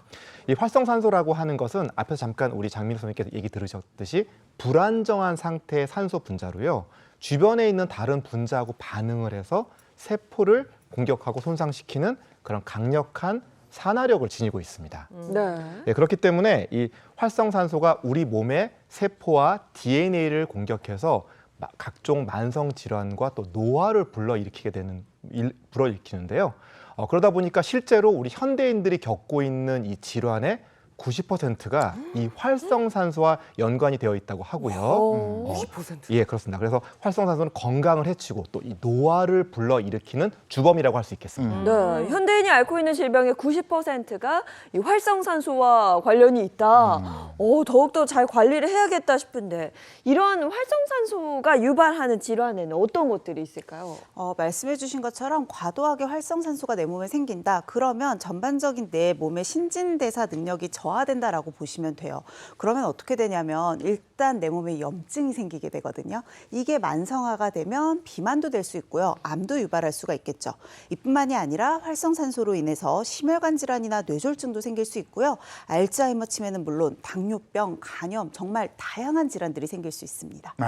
이 활성산소라고 하는 것은 앞에서 잠깐 우리 장민호 선생님께서 얘기 들으셨듯이 불안정한 상태의 산소 분자로요. 주변에 있는 다른 분자하고 반응을 해서 세포를 공격하고 손상시키는 그런 강력한 산화력을 지니고 있습니다. 네. 네, 그렇기 때문에 이 활성산소가 우리 몸의 세포와 DNA를 공격해서 각종 만성 질환과 또 노화를 불러일으키는데요. 그러다 보니까 실제로 우리 현대인들이 겪고 있는 이 질환의 90%가 이 활성산소와 연관이 되어 있다고 하고요. 90%. 예, 그렇습니다. 그래서 활성산소는 건강을 해치고 또 이 노화를 불러일으키는 주범이라고 할 수 있겠습니다. 네, 현대인이 앓고 있는 질병의 90%가 이 활성산소와 관련이 있다. 더욱더 잘 관리를 해야겠다 싶은데 이런 활성산소가 유발하는 질환에는 어떤 것들이 있을까요? 말씀해 주신 것처럼 과도하게 활성산소가 내 몸에 생긴다. 그러면 전반적인 내 몸의 신진대사 능력이 저하된다라고 보시면 돼요. 그러면 어떻게 되냐면 일단 내 몸에 염증이 생기게 되거든요. 이게 만성화가 되면 비만도 될 수 있고요. 암도 유발할 수가 있겠죠. 이뿐만이 아니라 활성산소로 인해서 심혈관 질환이나 뇌졸중도 생길 수 있고요. 알츠하이머 치매는 물론 당뇨병, 간염 정말 다양한 질환들이 생길 수 있습니다. 네.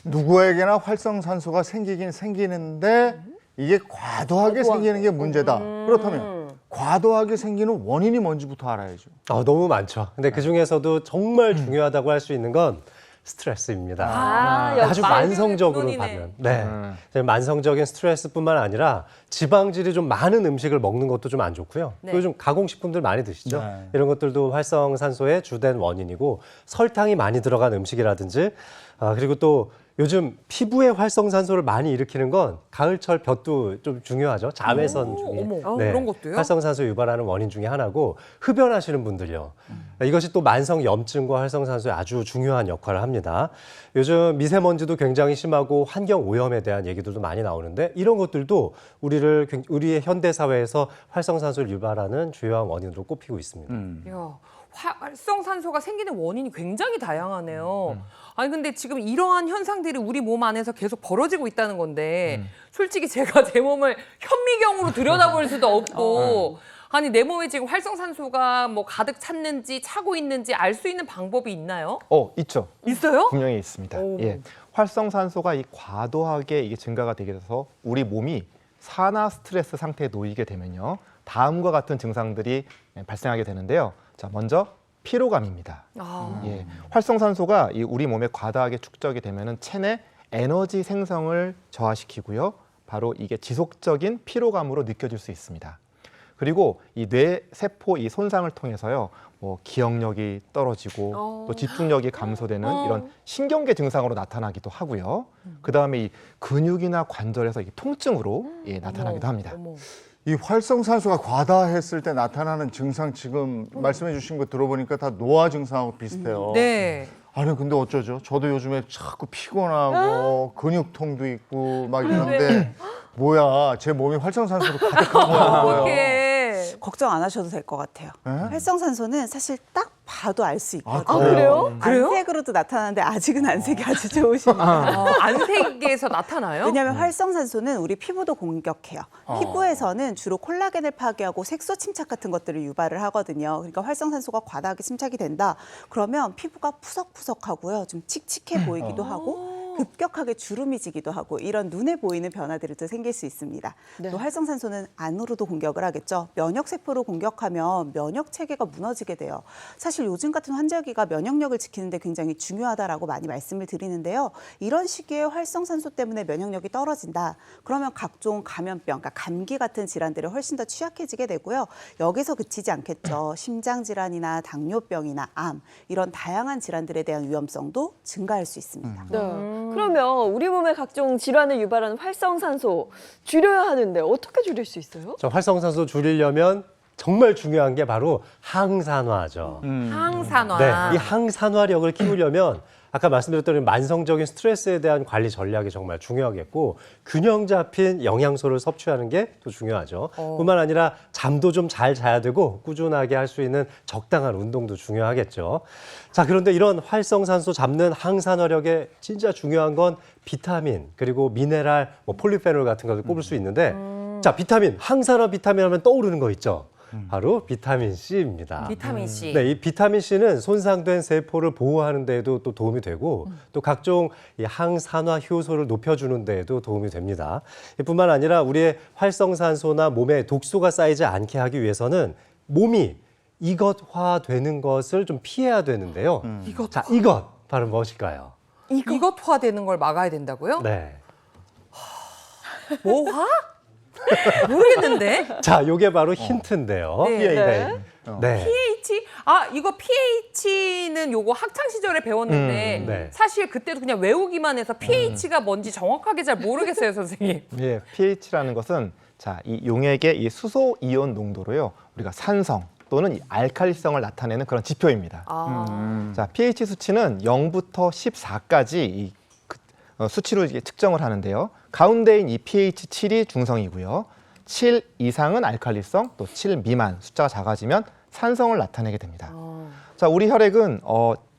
누구에게나 활성산소가 생기긴 생기는데 이게 과도하게 생기는 게 문제다. 그렇다면 과도하게 생기는 원인이 뭔지부터 알아야죠. 너무 많죠. 근데 그 중에서도 정말 중요하다고 할 수 있는 건 스트레스입니다. 아주 만성적으로 근원이네. 가면. 네. 만성적인 스트레스뿐만 아니라 지방질이 좀 많은 음식을 먹는 것도 좀 안 좋고요. 네. 또 요즘 가공식품들 많이 드시죠. 네. 이런 것들도 활성산소의 주된 원인이고 설탕이 많이 들어간 음식이라든지 그리고 또 요즘 피부에 활성산소를 많이 일으키는 건 가을철 볕도 좀 중요하죠. 자외선 중에. 어머. 그런 것도요? 활성산소 유발하는 원인 중에 하나고 흡연하시는 분들요. 이것이 또 만성 염증과 활성산소에 아주 중요한 역할을 합니다. 요즘 미세먼지도 굉장히 심하고 환경 오염에 대한 얘기들도 많이 나오는데 이런 것들도 우리의 현대 사회에서 활성산소를 유발하는 주요한 원인으로 꼽히고 있습니다. 야, 활성산소가 생기는 원인이 굉장히 다양하네요. 아니 근데 지금 이러한 현상들이 우리 몸 안에서 계속 벌어지고 있다는 건데 솔직히 제가 제 몸을 현미경으로 들여다볼 수도 없고 아니 내 몸에 지금 활성산소가 뭐 가득 찼는지 차고 있는지 알 수 있는 방법이 있나요? 있죠. 있어요? 분명히 있습니다. 예, 활성산소가 과도하게 이게 증가가 되게 돼서 우리 몸이 산화 스트레스 상태에 놓이게 되면요. 다음과 같은 증상들이 발생하게 되는데요. 자, 먼저 피로감입니다. 예, 활성산소가 우리 몸에 과다하게 축적이 되면은 체내 에너지 생성을 저하시키고요. 바로 이게 지속적인 피로감으로 느껴질 수 있습니다. 그리고 이 뇌 세포 이 손상을 통해서요. 뭐 기억력이 떨어지고 또 집중력이 감소되는 이런 신경계 증상으로 나타나기도 하고요. 그다음에 이 근육이나 관절에서 이 통증으로 나타나기도 합니다. 이 활성산소가 과다했을 때 나타나는 증상 지금 말씀해 주신 거 들어보니까 다 노화 증상하고 비슷해요. 네. 아니 근데 어쩌죠? 저도 요즘에 자꾸 피곤하고 근육통도 있고 막 이런데 뭐야 제 몸이 활성산소로 가득한 거예요. 어떡해. 걱정 안 하셔도 될 것 같아요. 네? 활성산소는 사실 딱 봐도 알 수 있거든요. 그래요? 안색으로도 나타나는데 아직은 안색이 아주 좋으십니다. 안색에서 나타나요? 왜냐하면 활성산소는 우리 피부도 공격해요. 피부에서는 주로 콜라겐을 파괴하고 색소 침착 같은 것들을 유발을 하거든요. 그러니까 활성산소가 과다하게 침착이 된다. 그러면 피부가 푸석푸석하고요. 좀 칙칙해 보이기도 하고 급격하게 주름이 지기도 하고 이런 눈에 보이는 변화들이 또 생길 수 있습니다. 또 활성산소는 안으로도 공격을 하겠죠. 면역세포를 공격하면 면역체계가 무너지게 돼요. 사실 요즘 같은 환절기가 면역력을 지키는데 굉장히 중요하다라고 많이 말씀을 드리는데요. 이런 시기에 활성산소 때문에 면역력이 떨어진다. 그러면 각종 감염병, 그러니까 감기 같은 질환들이 훨씬 더 취약해지게 되고요. 여기서 그치지 않겠죠. 심장질환이나 당뇨병이나 암 이런 다양한 질환들에 대한 위험성도 증가할 수 있습니다. 네. 그러면 우리 몸의 각종 질환을 유발하는 활성산소 줄여야 하는데 어떻게 줄일 수 있어요? 저 활성산소 줄이려면 정말 중요한 게 바로 항산화죠. 항산화. 네, 이 항산화력을 키우려면 아까 말씀드렸던 만성적인 스트레스에 대한 관리 전략이 정말 중요하겠고 균형 잡힌 영양소를 섭취하는 게 또 중요하죠. 뿐만 아니라 잠도 좀 잘 자야 되고 꾸준하게 할 수 있는 적당한 운동도 중요하겠죠. 자, 그런데 이런 활성산소 잡는 항산화력에 진짜 중요한 건 비타민 그리고 미네랄, 뭐 폴리페놀 같은 것을 꼽을 수 있는데 자, 비타민, 항산화 비타민 하면 떠오르는 거 있죠. 바로 비타민 C입니다. 비타민 C. 네, 이 비타민 C는 손상된 세포를 보호하는 데에도 또 도움이 되고 또 각종 이 항산화 효소를 높여주는 데에도 도움이 됩니다. 뿐만 아니라 우리의 활성산소나 몸에 독소가 쌓이지 않게 하기 위해서는 몸이 이것화되는 것을 좀 피해야 되는데요. 자, 이것 바로 무엇일까요? 이것화되는 걸 막아야 된다고요? 네. 뭐화? 모르겠는데. 자, 요게 바로 힌트인데요. 네. 네. 네. pH? 이거 pH는 요거 학창 시절에 배웠는데 네. 사실 그때도 그냥 외우기만 해서 pH가 뭔지 정확하게 잘 모르겠어요, 선생님. 예, pH라는 것은 자, 이 용액의 이 수소 이온 농도로요. 우리가 산성 또는 이 알칼리성을 나타내는 그런 지표입니다. 자, pH 수치는 0부터 14까지 수치로 이게 측정을 하는데요. 가운데인 이 pH 7이 중성이고요. 7 이상은 알칼리성, 또 7 미만 숫자가 작아지면 산성을 나타내게 됩니다. 자, 우리 혈액은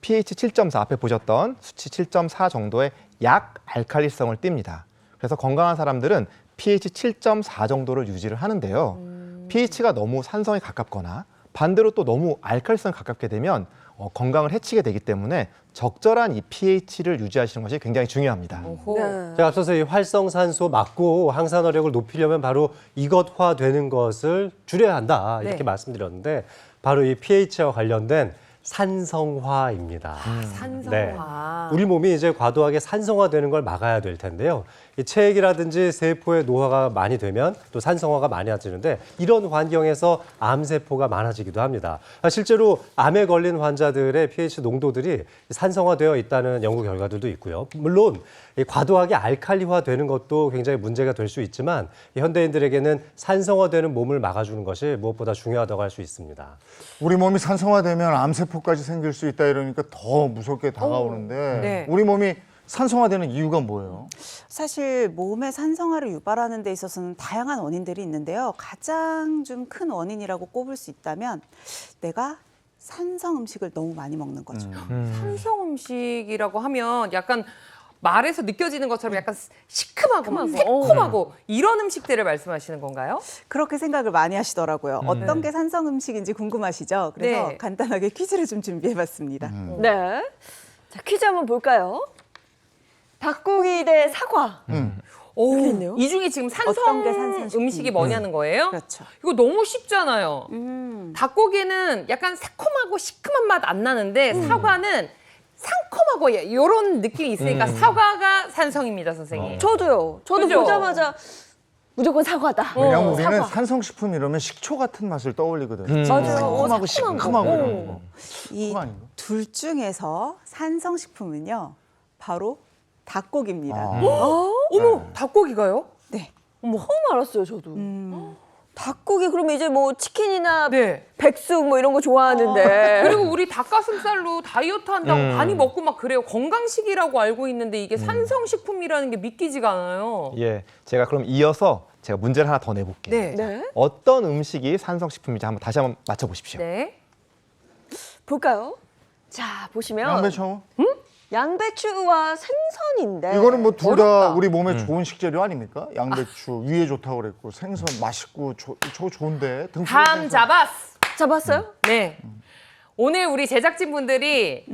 pH 7.4 앞에 보셨던 수치 7.4 정도의 약 알칼리성을 띱니다. 그래서 건강한 사람들은 pH 7.4 정도를 유지를 하는데요. pH가 너무 산성에 가깝거나 반대로 또 너무 알칼리성에 가깝게 되면 건강을 해치게 되기 때문에 적절한 이 pH를 유지하시는 것이 굉장히 중요합니다. 네. 제가 앞서서 이 활성산소 맞고 항산화력을 높이려면 바로 이것화되는 것을 줄여야 한다 이렇게 네. 말씀드렸는데 바로 이 pH와 관련된 산성화입니다. 산성화. 우리 몸이 이제 과도하게 산성화되는 걸 막아야 될 텐데요. 이 체액이라든지 세포의 노화가 많이 되면 또 산성화가 많아지는데 이런 환경에서 암세포가 많아지기도 합니다. 실제로 암에 걸린 환자들의 pH 농도들이 산성화되어 있다는 연구 결과들도 있고요. 물론 이 과도하게 알칼리화되는 것도 굉장히 문제가 될 수 있지만 이 현대인들에게는 산성화되는 몸을 막아주는 것이 무엇보다 중요하다고 할 수 있습니다. 우리 몸이 산성화되면 암세포까지 생길 수 있다 이러니까 더 무섭게 다가오는데 네. 우리 몸이 산성화되는 이유가 뭐예요? 사실 몸의 산성화를 유발하는 데 있어서는 다양한 원인들이 있는데요. 가장 좀 큰 원인이라고 꼽을 수 있다면 내가 산성 음식을 너무 많이 먹는 거죠. 산성 음식이라고 하면 약간 말에서 느껴지는 것처럼 약간 시큼하고 막 새콤하고 이런 음식들을 말씀하시는 건가요? 그렇게 생각을 많이 하시더라고요. 어떤 게 산성 음식인지 궁금하시죠? 그래서 네. 간단하게 퀴즈를 좀 준비해봤습니다. 네. 자, 퀴즈 한번 볼까요? 닭고기 대 사과. 오, 있네요. 이 중에 지금 산성 어떤 게 산성식품? 음식이 뭐냐는 거예요? 그렇죠. 이거 너무 쉽잖아요. 닭고기는 약간 새콤하고 시큼한 맛 안 나는데 사과는 상콤하고 이런 느낌이 있으니까 사과가 산성입니다, 선생님. 저도요. 저도 그죠? 보자마자 무조건 사과다. 왜냐면 우리는 사과. 산성식품 이러면 식초 같은 맛을 떠올리거든. 맞아요. 새콤하고 새콤한 거. 시큼하고 이런 거. 이 그거 아닌가? 둘 중에서 산성식품은요, 바로 닭고기입니다. 어머, 닭고기가요? 네. 처음 알았어요, 저도. 닭고기 그러면 이제 뭐 치킨이나 네. 백숙 뭐 이런 거 좋아하는데. 그리고 우리 닭가슴살로 다이어트 한다고 많이 먹고 막 그래요. 건강식이라고 알고 있는데 이게 산성식품이라는 게 믿기지가 않아요. 예, 제가 그럼 이어서 제가 문제를 하나 더 내볼게요. 네. 네. 어떤 음식이 산성식품인지 다시 한번 맞춰보십시오. 네. 볼까요? 자, 보시면 양배추. 양배추와 생선인데. 이거는 뭐 둘 다 어렵다. 우리 몸에 좋은 식재료 아닙니까? 양배추 위에 좋다고 그랬고 생선 맛있고 저거 좋은데. 등푸른 감 생선. 잡았어. 잡았어요? 네. 오늘 우리 제작진분들이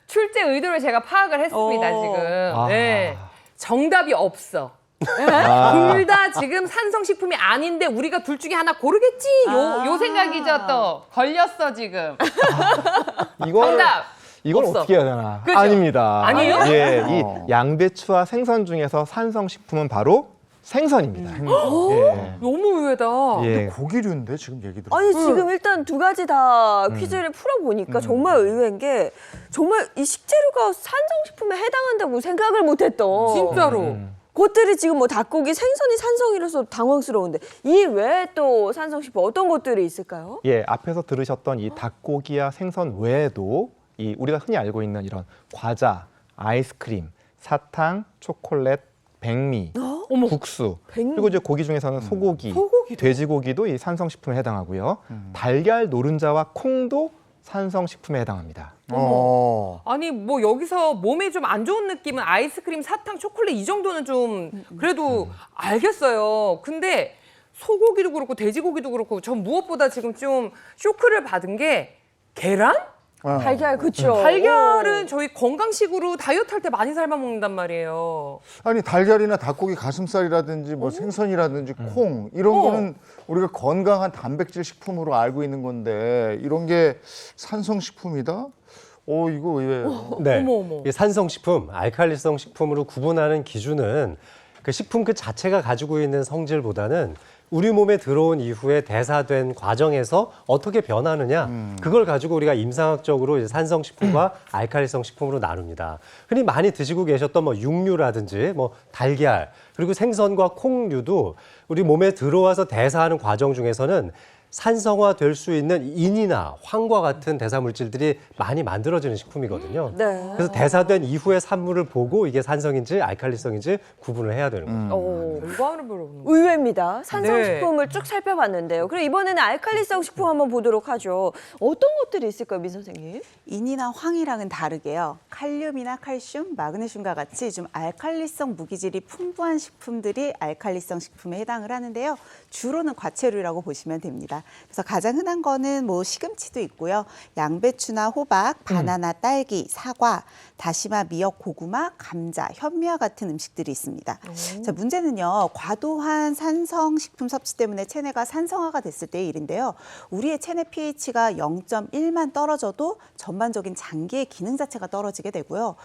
출제 의도를 제가 파악을 했습니다, 지금. 네. 정답이 없어. 둘 다 지금 산성식품이 아닌데 우리가 둘 중에 하나 고르겠지? 요 생각이죠, 또. 걸렸어, 지금. 정답. 이걸 없어. 어떻게 해야 되나? 그죠? 아닙니다. 아니에요? 예, 이 양배추와 생선 중에서 산성식품은 바로 생선입니다. 예. 너무 의외다. 예. 고기류인데 지금 얘기 들어. 아니 지금 일단 두 가지 다 퀴즈를 풀어보니까 정말 의외인 게 정말 이 식재료가 산성식품에 해당한다고 생각을 못했던 진짜로. 것들이 지금 뭐 닭고기, 생선이 산성이라서 당황스러운데 이 외에 또 산성식품 어떤 것들이 있을까요? 예, 앞에서 들으셨던 이 닭고기와 생선 외에도 이 우리가 흔히 알고 있는 이런 과자, 아이스크림, 사탕, 초콜릿, 백미, 국수, 백미. 그리고 이제 고기 중에서는 소고기, 돼지고기도 이 산성식품에 해당하고요. 달걀, 노른자와 콩도 산성식품에 해당합니다. 아니 뭐 여기서 몸에 좀 안 좋은 느낌은 아이스크림, 사탕, 초콜릿 이 정도는 좀 그래도 알겠어요. 근데 소고기도 그렇고 돼지고기도 그렇고 전 무엇보다 지금 좀 쇼크를 받은 게 계란? 달걀 그쵸? 달걀은 저희 건강식으로 다이어트 할 때 많이 삶아 먹는단 말이에요. 아니 달걀이나 닭고기 가슴살이라든지 뭐 생선이라든지 콩 이런 거는 우리가 건강한 단백질 식품으로 알고 있는 건데 이런 게 산성식품이다? 이거 의외예요. 네. 어머. 이 산성식품, 알칼리성 식품으로 구분하는 기준은 그 식품 그 자체가 가지고 있는 성질보다는 우리 몸에 들어온 이후에 대사된 과정에서 어떻게 변하느냐 그걸 가지고 우리가 임상학적으로 이제 산성식품과 알칼리성 식품으로 나눕니다. 흔히 많이 드시고 계셨던 뭐 육류라든지 뭐 달걀 그리고 생선과 콩류도 우리 몸에 들어와서 대사하는 과정 중에서는 산성화 될 수 있는 인이나 황과 같은 대사 물질들이 많이 만들어지는 식품이거든요. 네. 그래서 대사된 이후의 산물을 보고 이게 산성인지 알칼리성인지 구분을 해야 되는 거예요. 결과를 보는 거. 의외입니다. 산성식품을 쭉 살펴봤는데요. 그럼 이번에는 알칼리성 식품 한번 보도록 하죠. 어떤 것들이 있을까요, 민 선생님? 인이나 황이랑은 다르게요. 칼륨이나 칼슘, 마그네슘과 같이 좀 알칼리성 무기질이 풍부한 식품들이 알칼리성 식품에 해당을 하는데요. 주로는 과채류라고 보시면 됩니다. 그래서 가장 흔한 거는 뭐 시금치도 있고요. 양배추나 호박, 바나나, 딸기, 사과, 다시마, 미역, 고구마, 감자, 현미와 같은 음식들이 있습니다. 자, 문제는요. 과도한 산성식품 섭취 때문에 체내가 산성화가 됐을 때의 일인데요. 우리의 체내 pH가 0.1만 떨어져도 전반적인 장기의 기능 자체가 떨어지게 되고요.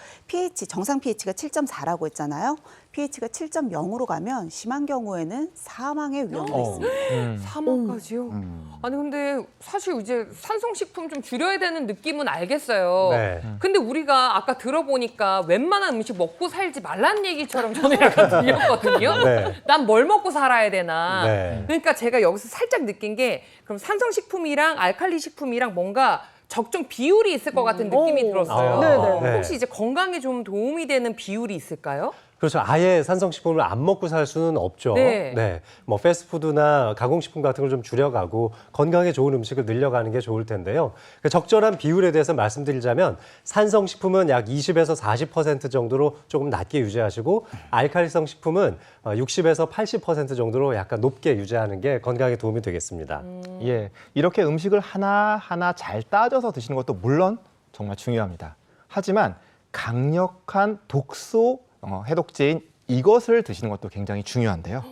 정상 pH가 7.4라고 했잖아요. pH가 7.0으로 가면 심한 경우에는 사망의 위험이 있습니다. 사망까지요? 아니 근데 사실 이제 산성식품 좀 줄여야 되는 느낌은 알겠어요. 네. 근데 우리가 아까 들어보니까 웬만한 음식 먹고 살지 말라는 얘기처럼 저는 약간 들렸거든요. 네. 난 뭘 먹고 살아야 되나. 네. 그러니까 제가 여기서 살짝 느낀 게 그럼 산성식품이랑 알칼리 식품이랑 뭔가 적정 비율이 있을 것 같은 느낌이 들었어요. 네네. 혹시 이제 건강에 좀 도움이 되는 비율이 있을까요? 그렇죠. 아예 산성식품을 안 먹고 살 수는 없죠. 네. 뭐 패스트푸드나 가공식품 같은 걸 좀 줄여가고 건강에 좋은 음식을 늘려가는 게 좋을 텐데요. 그 적절한 비율에 대해서 말씀드리자면 산성식품은 약 20에서 40% 정도로 조금 낮게 유지하시고 알칼리성 식품은 60에서 80% 정도로 약간 높게 유지하는 게 건강에 도움이 되겠습니다. 예, 이렇게 음식을 하나하나 잘 따져서 드시는 것도 물론 정말 중요합니다. 하지만 강력한 독소 해독제인 이것을 드시는 것도 굉장히 중요한데요.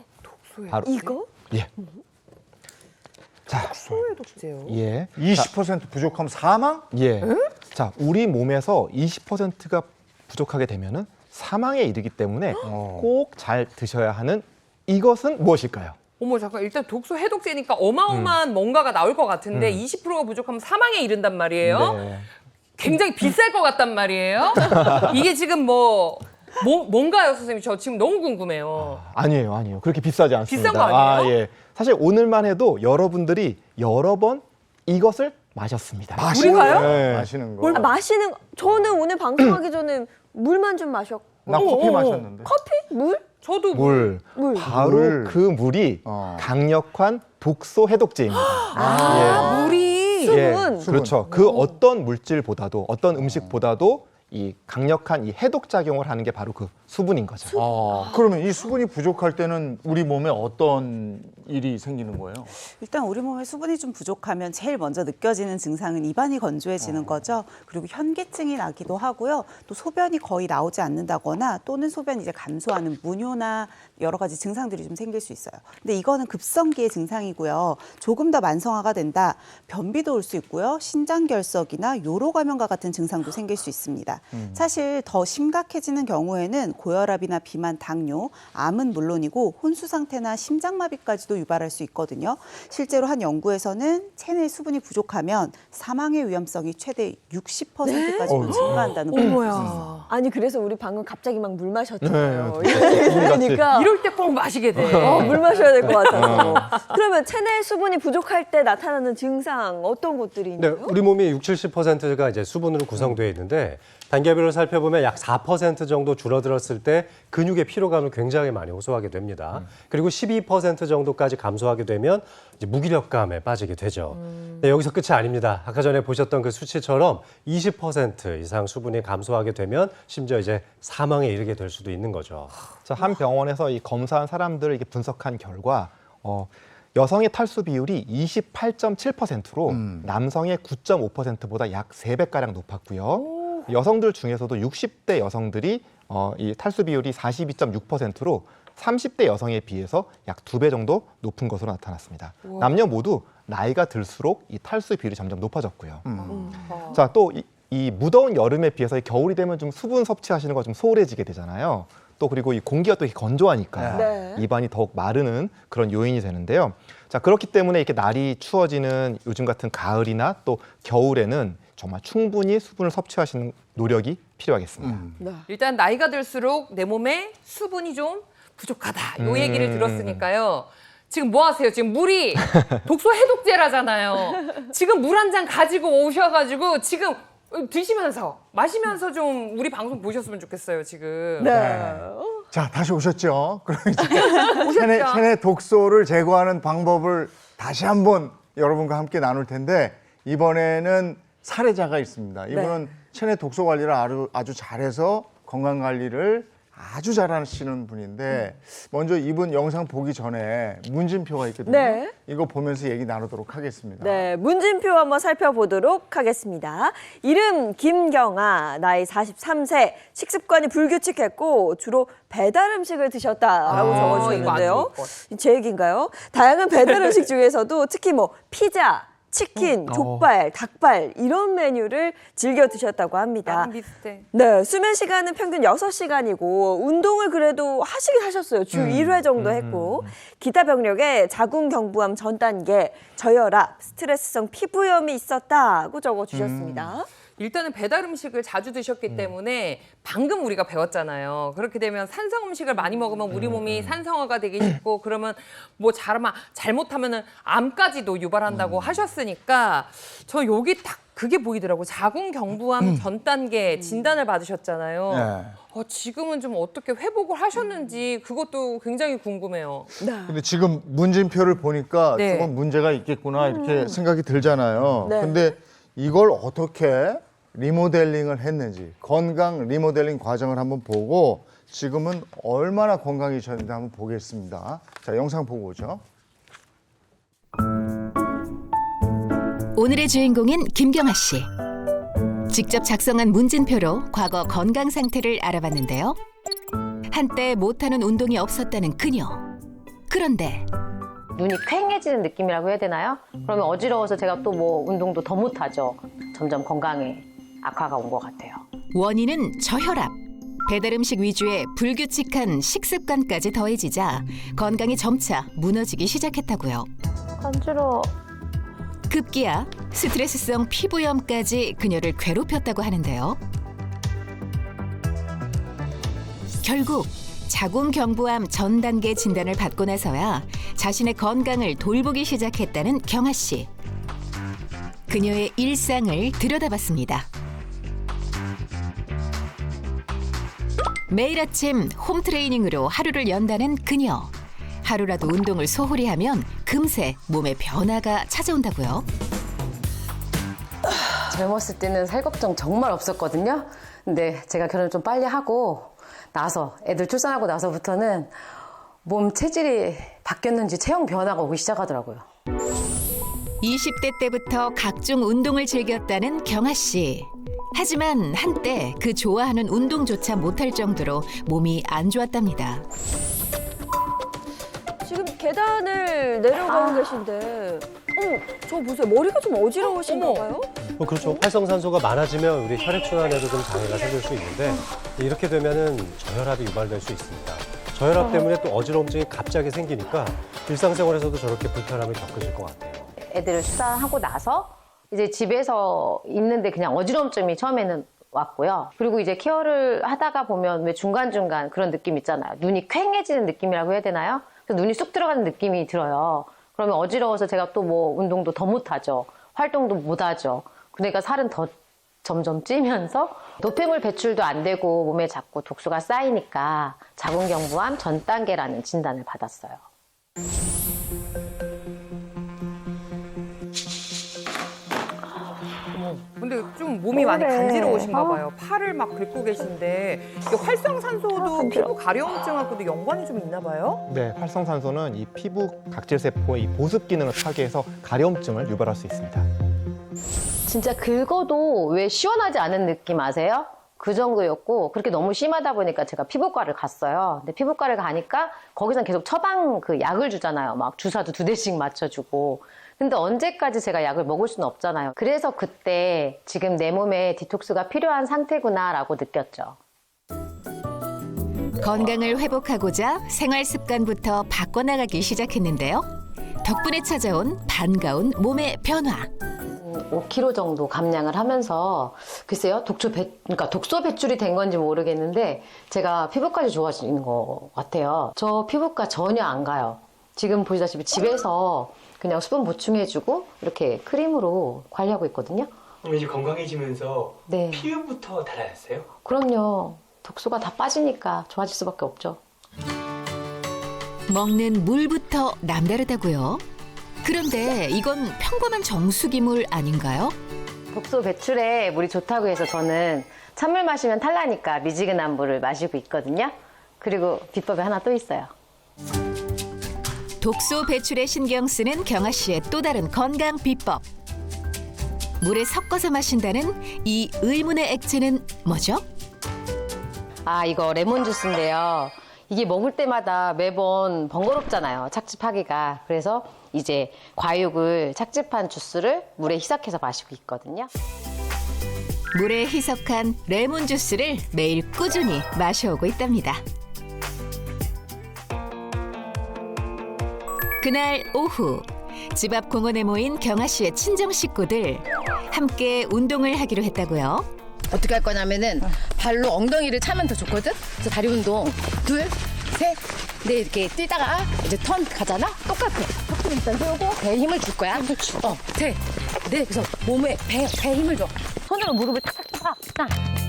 바로 이거? 예. 자, 독제요. 예. 20% 부족하면 사망? 예. 자, 우리 몸에서 20%가 부족하게 되면은 사망에 이르기 때문에 꼭 잘 드셔야 하는 이것은 무엇일까요? 어머 잠깐 일단 독소 해독제니까 어마어마한 뭔가가 나올 것 같은데 20%가 부족하면 사망에 이른단 말이에요. 네. 굉장히 비쌀 것 같단 말이에요. 이게 지금 뭔가요, 선생님? 저 지금 너무 궁금해요. 아니에요. 그렇게 비싸지 않습니다. 비싼 거 아니에요? 예. 사실 오늘만 해도 여러분들이 여러 번 이것을 마셨습니다. 우리가요? 네. 마시는 거. 마시는 저는 오늘 방송하기 전에 물만 좀 마셨고. 나 커피 마셨는데. 커피? 물? 저도 물. 물. 바로 물. 그 물이 강력한 독소 해독제입니다. 물이 수분. 예, 그렇죠. 그 어떤 물질보다도 어떤 음식보다도 이 강력한 이 해독 작용을 하는 게 바로 그 수분인 거죠. 그러면 이 수분이 부족할 때는 우리 몸에 어떤 일이 생기는 거예요? 일단 우리 몸에 수분이 좀 부족하면 제일 먼저 느껴지는 증상은 입안이 건조해지는 거죠. 그리고 현기증이 나기도 하고요. 또 소변이 거의 나오지 않는다거나 또는 소변이 이제 감소하는 문효나 여러 가지 증상들이 좀 생길 수 있어요. 근데 이거는 급성기의 증상이고요. 조금 더 만성화가 된다. 변비도 올 수 있고요. 신장결석이나 요로 감염과 같은 증상도 생길 수 있습니다. 사실 더 심각해지는 경우에는 고혈압이나 비만, 당뇨, 암은 물론이고 혼수 상태나 심장마비까지도 유발할 수 있거든요. 실제로 한 연구에서는 체내 수분이 부족하면 사망의 위험성이 최대 60%까지 증가한다는 보고가 있습니다. 아니 그래서 우리 방금 갑자기 막 물 마셨잖아요. 네, 그러니까 이럴 때 꼭 마시게 돼. 물 마셔야 될 것 같아서. 그러면 체내 수분이 부족할 때 나타나는 증상 어떤 것들이 네, 있나요? 우리 몸이 60~70%가 이제 수분으로 구성되어 있는데 단계별로 살펴보면 약 4% 정도 줄어들었을 때 근육의 피로감을 굉장히 많이 호소하게 됩니다. 그리고 12% 정도까지 감소하게 되면 이제 무기력감에 빠지게 되죠. 네, 여기서 끝이 아닙니다. 아까 전에 보셨던 그 수치처럼 20% 이상 수분이 감소하게 되면 심지어 이제 사망에 이르게 될 수도 있는 거죠. 자, 한 병원에서 이 검사한 사람들을 이렇게 분석한 결과 여성의 탈수 비율이 28.7%로 남성의 9.5%보다 약 3배가량 높았고요. 여성들 중에서도 60대 여성들이 이 탈수 비율이 42.6%로 30대 여성에 비해서 약 2배 정도 높은 것으로 나타났습니다. 남녀 모두 나이가 들수록 이 탈수 비율이 점점 높아졌고요. 자, 또 이 무더운 여름에 비해서 겨울이 되면 좀 수분 섭취하시는 거 좀 소홀해지게 되잖아요. 또 그리고 이 공기가 또 이렇게 건조하니까요. 네. 입안이 더욱 마르는 그런 요인이 되는데요. 자, 그렇기 때문에 이렇게 날이 추워지는 요즘 같은 가을이나 또 겨울에는 정말 충분히 수분을 섭취하시는 노력이 필요하겠습니다. 일단 나이가 들수록 내 몸에 수분이 좀 부족하다. 요 얘기를 들었으니까요. 지금 뭐 하세요? 지금 물이 독소 해독제라잖아요. 지금 물 한 잔 가지고 오셔가지고 지금 드시면서 마시면서 좀 우리 방송 보셨으면 좋겠어요. 지금. 네. 자, 다시 오셨죠? 그럼 이제 체내 독소를 제거하는 방법을 다시 한번 여러분과 함께 나눌 텐데 이번에는 사례자가 있습니다. 이분은 체내 독소 관리를 아주 잘해서 건강 관리를 아주 잘하시는 분인데 먼저 이분 영상 보기 전에 문진표가 있거든요. 네. 이거 보면서 얘기 나누도록 하겠습니다. 네, 문진표 한번 살펴보도록 하겠습니다. 이름 김경아, 나이 43세, 식습관이 불규칙했고 주로 배달 음식을 드셨다라고 적어주셨는데요. 이거 안 좋을 제 얘기인가요? 다양한 배달 음식 중에서도 특히 뭐 피자, 치킨, 족발, 닭발 이런 메뉴를 즐겨 드셨다고 합니다. 나랑 비슷해. 네, 수면 시간은 평균 6시간이고 운동을 그래도 하시긴 하셨어요. 주 1회 정도 했고 기타 병력에 자궁경부암 전 단계, 저혈압, 스트레스성 피부염이 있었다고 적어주셨습니다. 일단은 배달 음식을 자주 드셨기 때문에 방금 우리가 배웠잖아요. 그렇게 되면 산성 음식을 많이 먹으면 우리 몸이 산성화가 되기 쉽고 그러면 뭐 잘못하면은 암까지도 유발한다고 하셨으니까 저 여기 딱 그게 보이더라고. 자궁경부암 전 단계 진단을 받으셨잖아요. 네. 지금은 좀 어떻게 회복을 하셨는지 그것도 굉장히 궁금해요. 근데 지금 문진표를 보니까 네. 조금 문제가 있겠구나 이렇게 생각이 들잖아요. 네. 근데 이걸 어떻게 리모델링을 했는지 건강 리모델링 과정을 한번 보고 지금은 얼마나 건강해졌는지 한번 보겠습니다. 자, 영상 보고 오죠. 오늘의 주인공인 김경아 씨. 직접 작성한 문진표로 과거 건강 상태를 알아봤는데요. 한때 못하는 운동이 없었다는 그녀. 그런데 눈이 퀭해지는 느낌이라고 해야 되나요? 그러면 어지러워서 제가 또 뭐 운동도 더 못하죠. 점점 건강에 악화가 온 것 같아요. 원인은 저혈압. 배달 음식 위주의 불규칙한 식습관까지 더해지자 건강이 점차 무너지기 시작했다고요. 간지러워. 급기야 스트레스성 피부염까지 그녀를 괴롭혔다고 하는데요. 결국 자궁경부암 전 단계 진단을 받고 나서야 자신의 건강을 돌보기 시작했다는 경아 씨. 그녀의 일상을 들여다봤습니다. 매일 아침 홈트레이닝으로 하루를 연다는 그녀. 하루라도 운동을 소홀히 하면 금세 몸에 변화가 찾아온다고요. 젊었을 때는 살 걱정 정말 없었거든요. 근데 제가 결혼을 좀 빨리 하고 나서 애들 출산하고 나서부터는 몸 체질이 바뀌었는지 체형 변화가 오기 시작하더라고요. 20대 때부터 각종 운동을 즐겼다는 경아 씨. 하지만 한때 그 좋아하는 운동조차 못할 정도로 몸이 안 좋았답니다. 지금 계단을 내려가고 계신데, 저 보세요. 머리가 좀 어지러우신가 봐요? 그렇죠. 활성산소가 많아지면 우리 혈액순환에도 좀 장애가 생길 수 있는데 이렇게 되면은 저혈압이 유발될 수 있습니다. 저혈압 때문에 또 어지러움증이 갑자기 생기니까 일상생활에서도 저렇게 불편함을 겪으실 것 같아요. 애들을 출산하고 나서 이제 집에서 있는데 그냥 어지러움증이 처음에는 왔고요. 그리고 이제 케어를 하다가 보면 왜 중간중간 그런 느낌 있잖아요. 눈이 퀭해지는 느낌이라고 해야 되나요? 그래서 눈이 쑥 들어가는 느낌이 들어요. 그러면 어지러워서 제가 또 뭐 운동도 더 못하죠. 활동도 못하죠. 그러니까 살은 더 점점 찌면서 노폐물 배출도 안 되고 몸에 자꾸 독소가 쌓이니까 자궁경부암 전 단계라는 진단을 받았어요. 근데 좀 몸이 많이 간지러우신가 봐요. 팔을 막 긁고 계신데 이게 활성산소도 피부 가려움증하고도 연관이 좀 있나 봐요? 네, 활성산소는 이 피부 각질 세포의 이 보습 기능을 파괴해서 가려움증을 유발할 수 있습니다. 진짜 긁어도 왜 시원하지 않은 느낌 아세요? 그 정도였고 그렇게 너무 심하다 보니까 제가 피부과를 갔어요. 근데 피부과를 가니까 거기서는 계속 처방 그 약을 주잖아요. 막 주사도 2대씩 맞춰주고. 근데 언제까지 제가 약을 먹을 수는 없잖아요. 그래서 그때 지금 내 몸에 디톡스가 필요한 상태구나라고 느꼈죠. 건강을 회복하고자 생활 습관부터 바꿔나가기 시작했는데요. 덕분에 찾아온 반가운 몸의 변화. 5kg 정도 감량을 하면서 글쎄요 그러니까 독소 배출이 된 건지 모르겠는데 제가 피부까지 좋아지는 것 같아요. 저 피부과 전혀 안 가요. 지금 보시다시피 집에서 그냥 수분 보충해주고 이렇게 크림으로 관리하고 있거든요. 이제 건강해지면서 네. 피부부터 달라졌어요? 그럼요. 독소가 다 빠지니까 좋아질 수밖에 없죠. 먹는 물부터 남다르다고요. 그런데 이건 평범한 정수기물 아닌가요? 독소 배출에 물이 좋다고 해서 저는 찬물 마시면 탈나니까 미지근한 물을 마시고 있거든요. 그리고 비법이 하나 또 있어요. 독소 배출에 신경 쓰는 경아 씨의 또 다른 건강 비법. 물에 섞어서 마신다는 이 의문의 액체는 뭐죠? 아, 이거 레몬 주스인데요. 이게 먹을 때마다 매번 번거롭잖아요. 착즙하기가. 그래서 이제 과육을 착즙한 주스를 물에 희석해서 마시고 있거든요. 물에 희석한 레몬 주스를 매일 꾸준히 마셔오고 있답니다. 그날 오후 집 앞 공원에 모인 경아 씨의 친정 식구들 함께 운동을 하기로 했다고요. 어떻게 할 거냐면은 발로 엉덩이를 차면 더 좋거든. 그래서 다리 운동 둘, 셋, 넷 이렇게 뛰다가 이제 턴 가잖아. 똑같아. 턱을 일단 세우고 배에 힘을 줄 거야. 셋, 넷. 그래서 몸에 배에 힘을 줘. 손으로 무릎을 탁탁탁. 하나,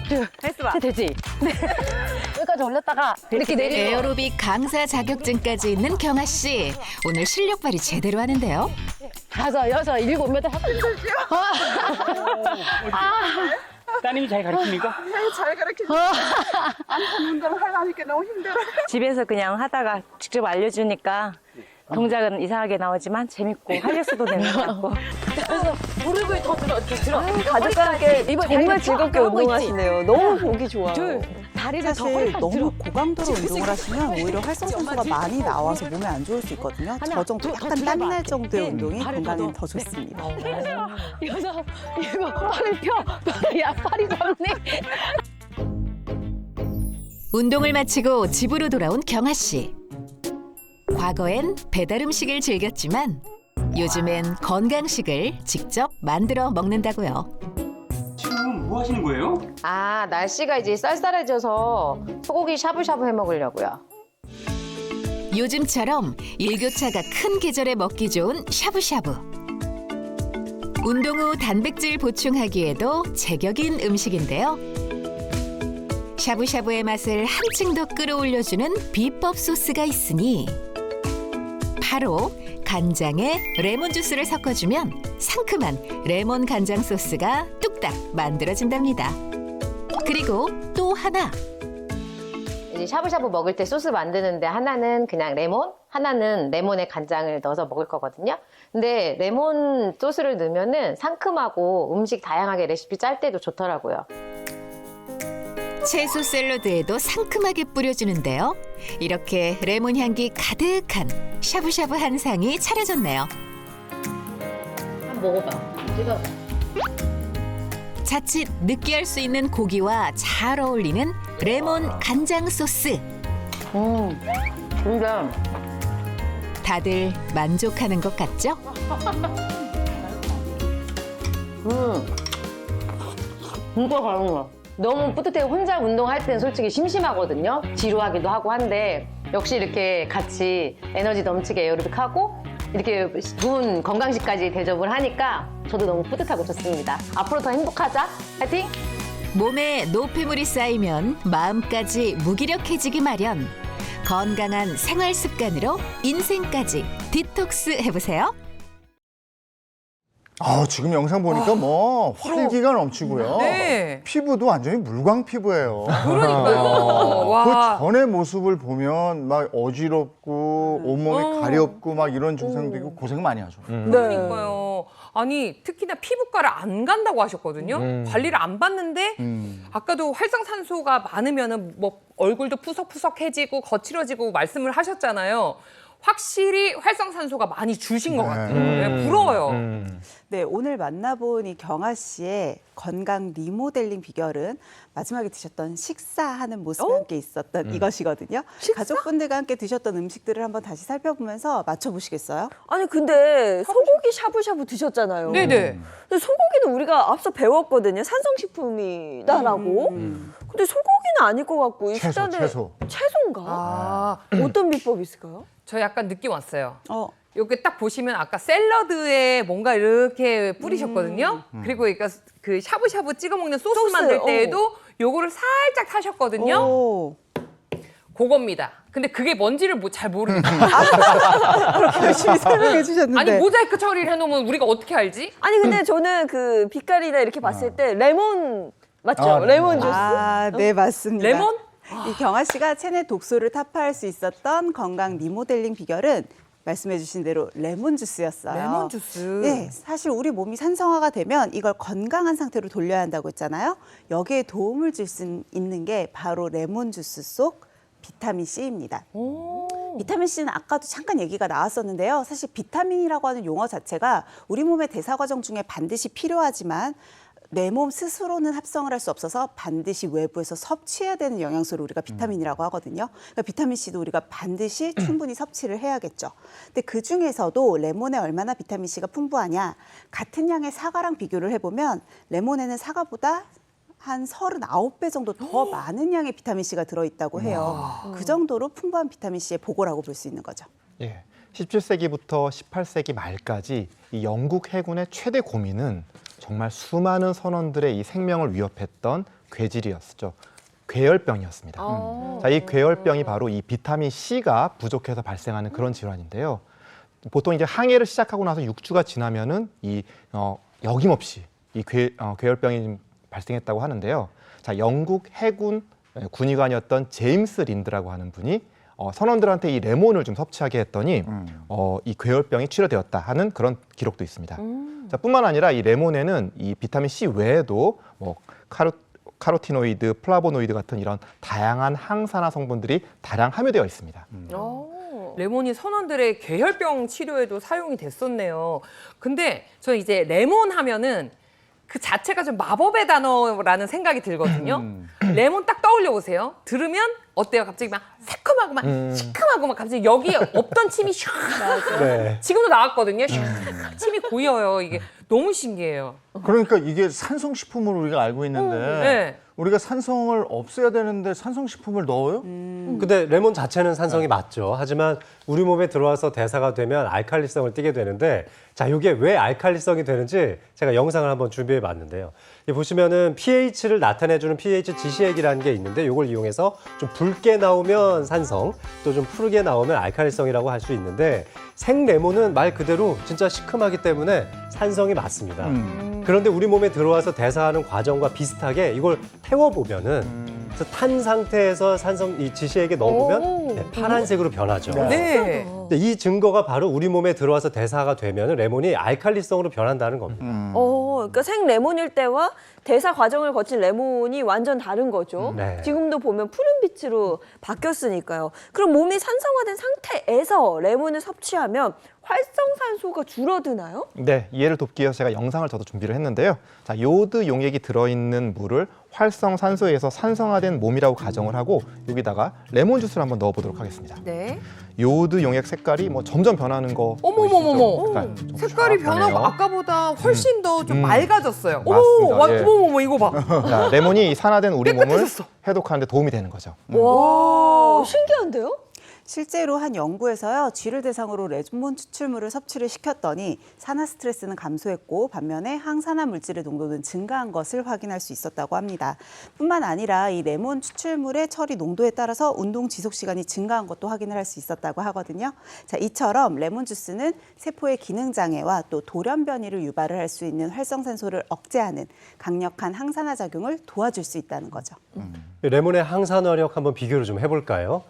둘, 셋 되지. 네. 여기까지 올렸다가 이렇게 내리고. 에어로빅 강사 자격증까지 있는 경아 씨. 오늘 실력 발휘 제대로 하는데요. 5, 6, 7, 8. 따님이 잘 가르칩니까? 잘 가르쳐줘. 안전 운동을 하려니까 너무 힘들어. 집에서 그냥 하다가 직접 알려주니까 동작은 이상하게 나오지만 재밌고 활력소도 되는 것 같고. 그래서 무릎을 더 들어. 가족과 함께 정말 즐겁게 운동하시네요. 너무 보기 좋아요. 다리를 사실 너무 고강도로 운동을 하시면 오히려 활성산소가 많이 나와서 몸에 안 좋을 수 있거든요. 저 정도 약간 땀날 정도의 운동이 건강에 더 좋습니다. 6, 7, 팔을 펴. 야, 팔이 작네. 운동을 마치고 집으로 돌아온 경아 씨. 과거엔 배달 음식을 즐겼지만 요즘엔 건강식을 직접 만들어 먹는다고요. 지금 뭐 하시는 거예요? 아, 날씨가 이제 쌀쌀해져서 소고기 샤브샤브 해 먹으려고요. 요즘처럼 일교차가 큰 계절에 먹기 좋은 샤브샤브. 운동 후 단백질 보충하기에도 제격인 음식인데요. 샤브샤브의 맛을 한층 더 끌어올려주는 비법 소스가 있으니 바로 간장에 레몬 주스를 섞어주면 상큼한 레몬 간장 소스가 뚝딱 만들어진답니다. 그리고 또 하나. 이제 샤브샤브 먹을 때 소스 만드는데 하나는 그냥 레몬, 하나는 레몬에 간장을 넣어서 먹을 거거든요. 근데 레몬 소스를 넣으면은 상큼하고 음식 다양하게 레시피 짤 때도 좋더라고요. 채소 샐러드에도 상큼하게 뿌려주는데요. 이렇게 레몬 향기 가득한 샤브샤브 한 상이 차려졌네요. 한번 먹어봐. 찍어봐. 자칫 느끼할 수 있는 고기와 잘 어울리는 레몬 간장 소스. 진짜. 다들 만족하는 것 같죠? 진짜 맛있어. 너무 뿌듯해요. 혼자 운동할 때는 솔직히 심심하거든요. 지루하기도 하고 한데 역시 이렇게 같이 에너지 넘치게 에어로빅하고 이렇게 좋은 건강식까지 대접을 하니까 저도 너무 뿌듯하고 좋습니다. 앞으로 더 행복하자. 화이팅! 몸에 노폐물이 쌓이면 마음까지 무기력해지기 마련. 건강한 생활 습관으로 인생까지 디톡스 해보세요. 지금 영상 보니까 뭐 활기가 넘치고요. 네. 피부도 완전히 물광 피부예요. 그러니까요. 와. 그 전의 모습을 보면 막 어지럽고 온몸이 가렵고 막 이런 증상도 있고 고생 많이 하죠. 그러니까요. 아니 특히나 피부과를 안 간다고 하셨거든요. 관리를 안 받는데 아까도 활성산소가 많으면은 뭐 얼굴도 푸석푸석해지고 거칠어지고 말씀을 하셨잖아요. 확실히 활성산소가 많이 주신 것 같아요. 네, 부러워요. 네, 오늘 만나본 이 경아 씨의 건강 리모델링 비결은 마지막에 드셨던 식사하는 모습과 함께 있었던 이것이거든요. 가족분들과 함께 드셨던 음식들을 한번 다시 살펴보면서 맞춰보시겠어요? 아니 근데 소고기 샤브샤브 드셨잖아요. 네네. 근데 소고기는 우리가 앞서 배웠거든요. 산성식품이다라고. 근데 소고기는 아닐 것 같고 이 식단에 채소인가? 어떤 비법이 있을까요? 저 약간 느낌 왔어요. 여기 딱 보시면 아까 샐러드에 뭔가 이렇게 뿌리셨거든요. 그리고 그러니까 그 샤브샤브 찍어 먹는 소스 만들 때에도 요거를 살짝 타셨거든요. 그겁니다. 근데 그게 뭔지를 잘 모르겠어요. 그렇게 열심히 설명해 주셨는데. 아니 모자이크 처리를 해놓으면 우리가 어떻게 알지? 아니 근데 저는 그 빛깔이나 이렇게 봤을 때 레몬 맞죠? 레몬 주스? 네, 맞습니다. 레몬? 이 경아 씨가 체내 독소를 타파할 수 있었던 건강 리모델링 비결은 말씀해 주신 대로 레몬 주스였어요. 레몬 주스. 네, 사실 우리 몸이 산성화가 되면 이걸 건강한 상태로 돌려야 한다고 했잖아요. 여기에 도움을 줄 수 있는 게 바로 레몬 주스 속 비타민 C입니다. 비타민 C는 아까도 잠깐 얘기가 나왔었는데요. 사실 비타민이라고 하는 용어 자체가 우리 몸의 대사 과정 중에 반드시 필요하지만 내 몸 스스로는 합성을 할 수 없어서 반드시 외부에서 섭취해야 되는 영양소를 우리가 비타민이라고 하거든요. 그러니까 비타민 C도 우리가 반드시 충분히 섭취를 해야겠죠. 근데 그 중에서도 레몬에 얼마나 비타민 C가 풍부하냐? 같은 양의 사과랑 비교를 해보면 레몬에는 사과보다 한 39배 정도 더 많은 양의 비타민 C가 들어있다고 해요. 그 정도로 풍부한 비타민 C의 보고라고 볼 수 있는 거죠. 예. 17세기부터 18세기 말까지 이 영국 해군의 최대 고민은 정말 수많은 선원들의 이 생명을 위협했던 괴질이었죠. 괴열병이었습니다. 자, 이 괴열병이 바로 이 비타민 C가 부족해서 발생하는 그런 질환인데요. 보통 이제 항해를 시작하고 나서 6주가 지나면은 여김없이 이 괴열병이 발생했다고 하는데요. 자, 영국 해군 군의관이었던 제임스 린드라고 하는 분이 선원들한테 이 레몬을 좀 섭취하게 했더니 이 괴열병이 치료되었다 하는 그런 기록도 있습니다. 자, 뿐만 아니라 이 레몬에는 이 비타민 C 외에도 뭐 카로티노이드, 플라보노이드 같은 이런 다양한 항산화 성분들이 다량 함유되어 있습니다. 레몬이 선원들의 괴혈병 치료에도 사용이 됐었네요. 근데 저는 이제 레몬 하면은 그 자체가 좀 마법의 단어라는 생각이 들거든요. 레몬 딱 떠올려 보세요. 들으면 어때요? 갑자기 막 새콤하고 막 시큼하고 막 갑자기 여기 없던 침이 슉. 네. 지금도 나왔거든요. 슉 침이 고여요. 이게 너무 신기해요. 그러니까 이게 산성식품으로 우리가 알고 있는데 네. 우리가 산성을 없애야 되는데 산성식품을 넣어요? 근데 레몬 자체는 산성이 맞죠. 하지만 우리 몸에 들어와서 대사가 되면 알칼리성을 띠게 되는데 자, 이게 왜 알칼리성이 되는지 제가 영상을 한번 준비해 봤는데요. 보시면은 pH를 나타내주는 pH 지시액이라는 게 있는데 이걸 이용해서 좀 붉게 나오면 산성, 또 좀 푸르게 나오면 알칼리성이라고 할 수 있는데 생레몬은 말 그대로 진짜 시큼하기 때문에 산성이 맞습니다. 그런데 우리 몸에 들어와서 대사하는 과정과 비슷하게 이걸 태워보면은 그래서 탄 상태에서 산성 이 지시액에 넣어보면 네, 파란색으로 변하죠. 네. 근데 이 증거가 바로 우리 몸에 들어와서 대사가 되면 레몬이 알칼리성으로 변한다는 겁니다. 그러니까 생 레몬일 때와 대사 과정을 거친 레몬이 완전 다른 거죠. 네. 지금도 보면 푸른빛으로 바뀌었으니까요. 그럼 몸이 산성화된 상태에서 레몬을 섭취하면 활성산소가 줄어드나요? 네, 이해를 돕기 위해서 제가 영상을 저도 준비를 했는데요. 자, 요오드 용액이 들어있는 물을 활성산소에서 산성화된 몸이라고 가정을 하고 여기다가 레몬 주스를 한번 넣어보도록 하겠습니다. 네. 요오드 용액 색깔이 뭐 점점 변하는 거 어머머머머. 보이시죠? 좀 색깔이 쫙 변하고 변해요. 아까보다 훨씬 더 좀 맑아졌어요. 맞습니다. 어머, 예. 어머머머 이거 봐. 자, 레몬이 이 산화된 우리 몸을 깨끗해졌어. 해독하는 데 도움이 되는 거죠. 와, 신기한데요? 실제로 한 연구에서요, 쥐를 대상으로 레몬 추출물을 섭취를 시켰더니 산화 스트레스는 감소했고 반면에 항산화 물질의 농도는 증가한 것을 확인할 수 있었다고 합니다. 뿐만 아니라 이 레몬 추출물의 처리 농도에 따라서 운동 지속 시간이 증가한 것도 확인을 할 수 있었다고 하거든요. 자, 이처럼 레몬 주스는 세포의 기능 장애와 또 돌연 변이를 유발을 할 수 있는 활성산소를 억제하는 강력한 항산화 작용을 도와줄 수 있다는 거죠. 레몬의 항산화력 한번 비교를 좀 해볼까요?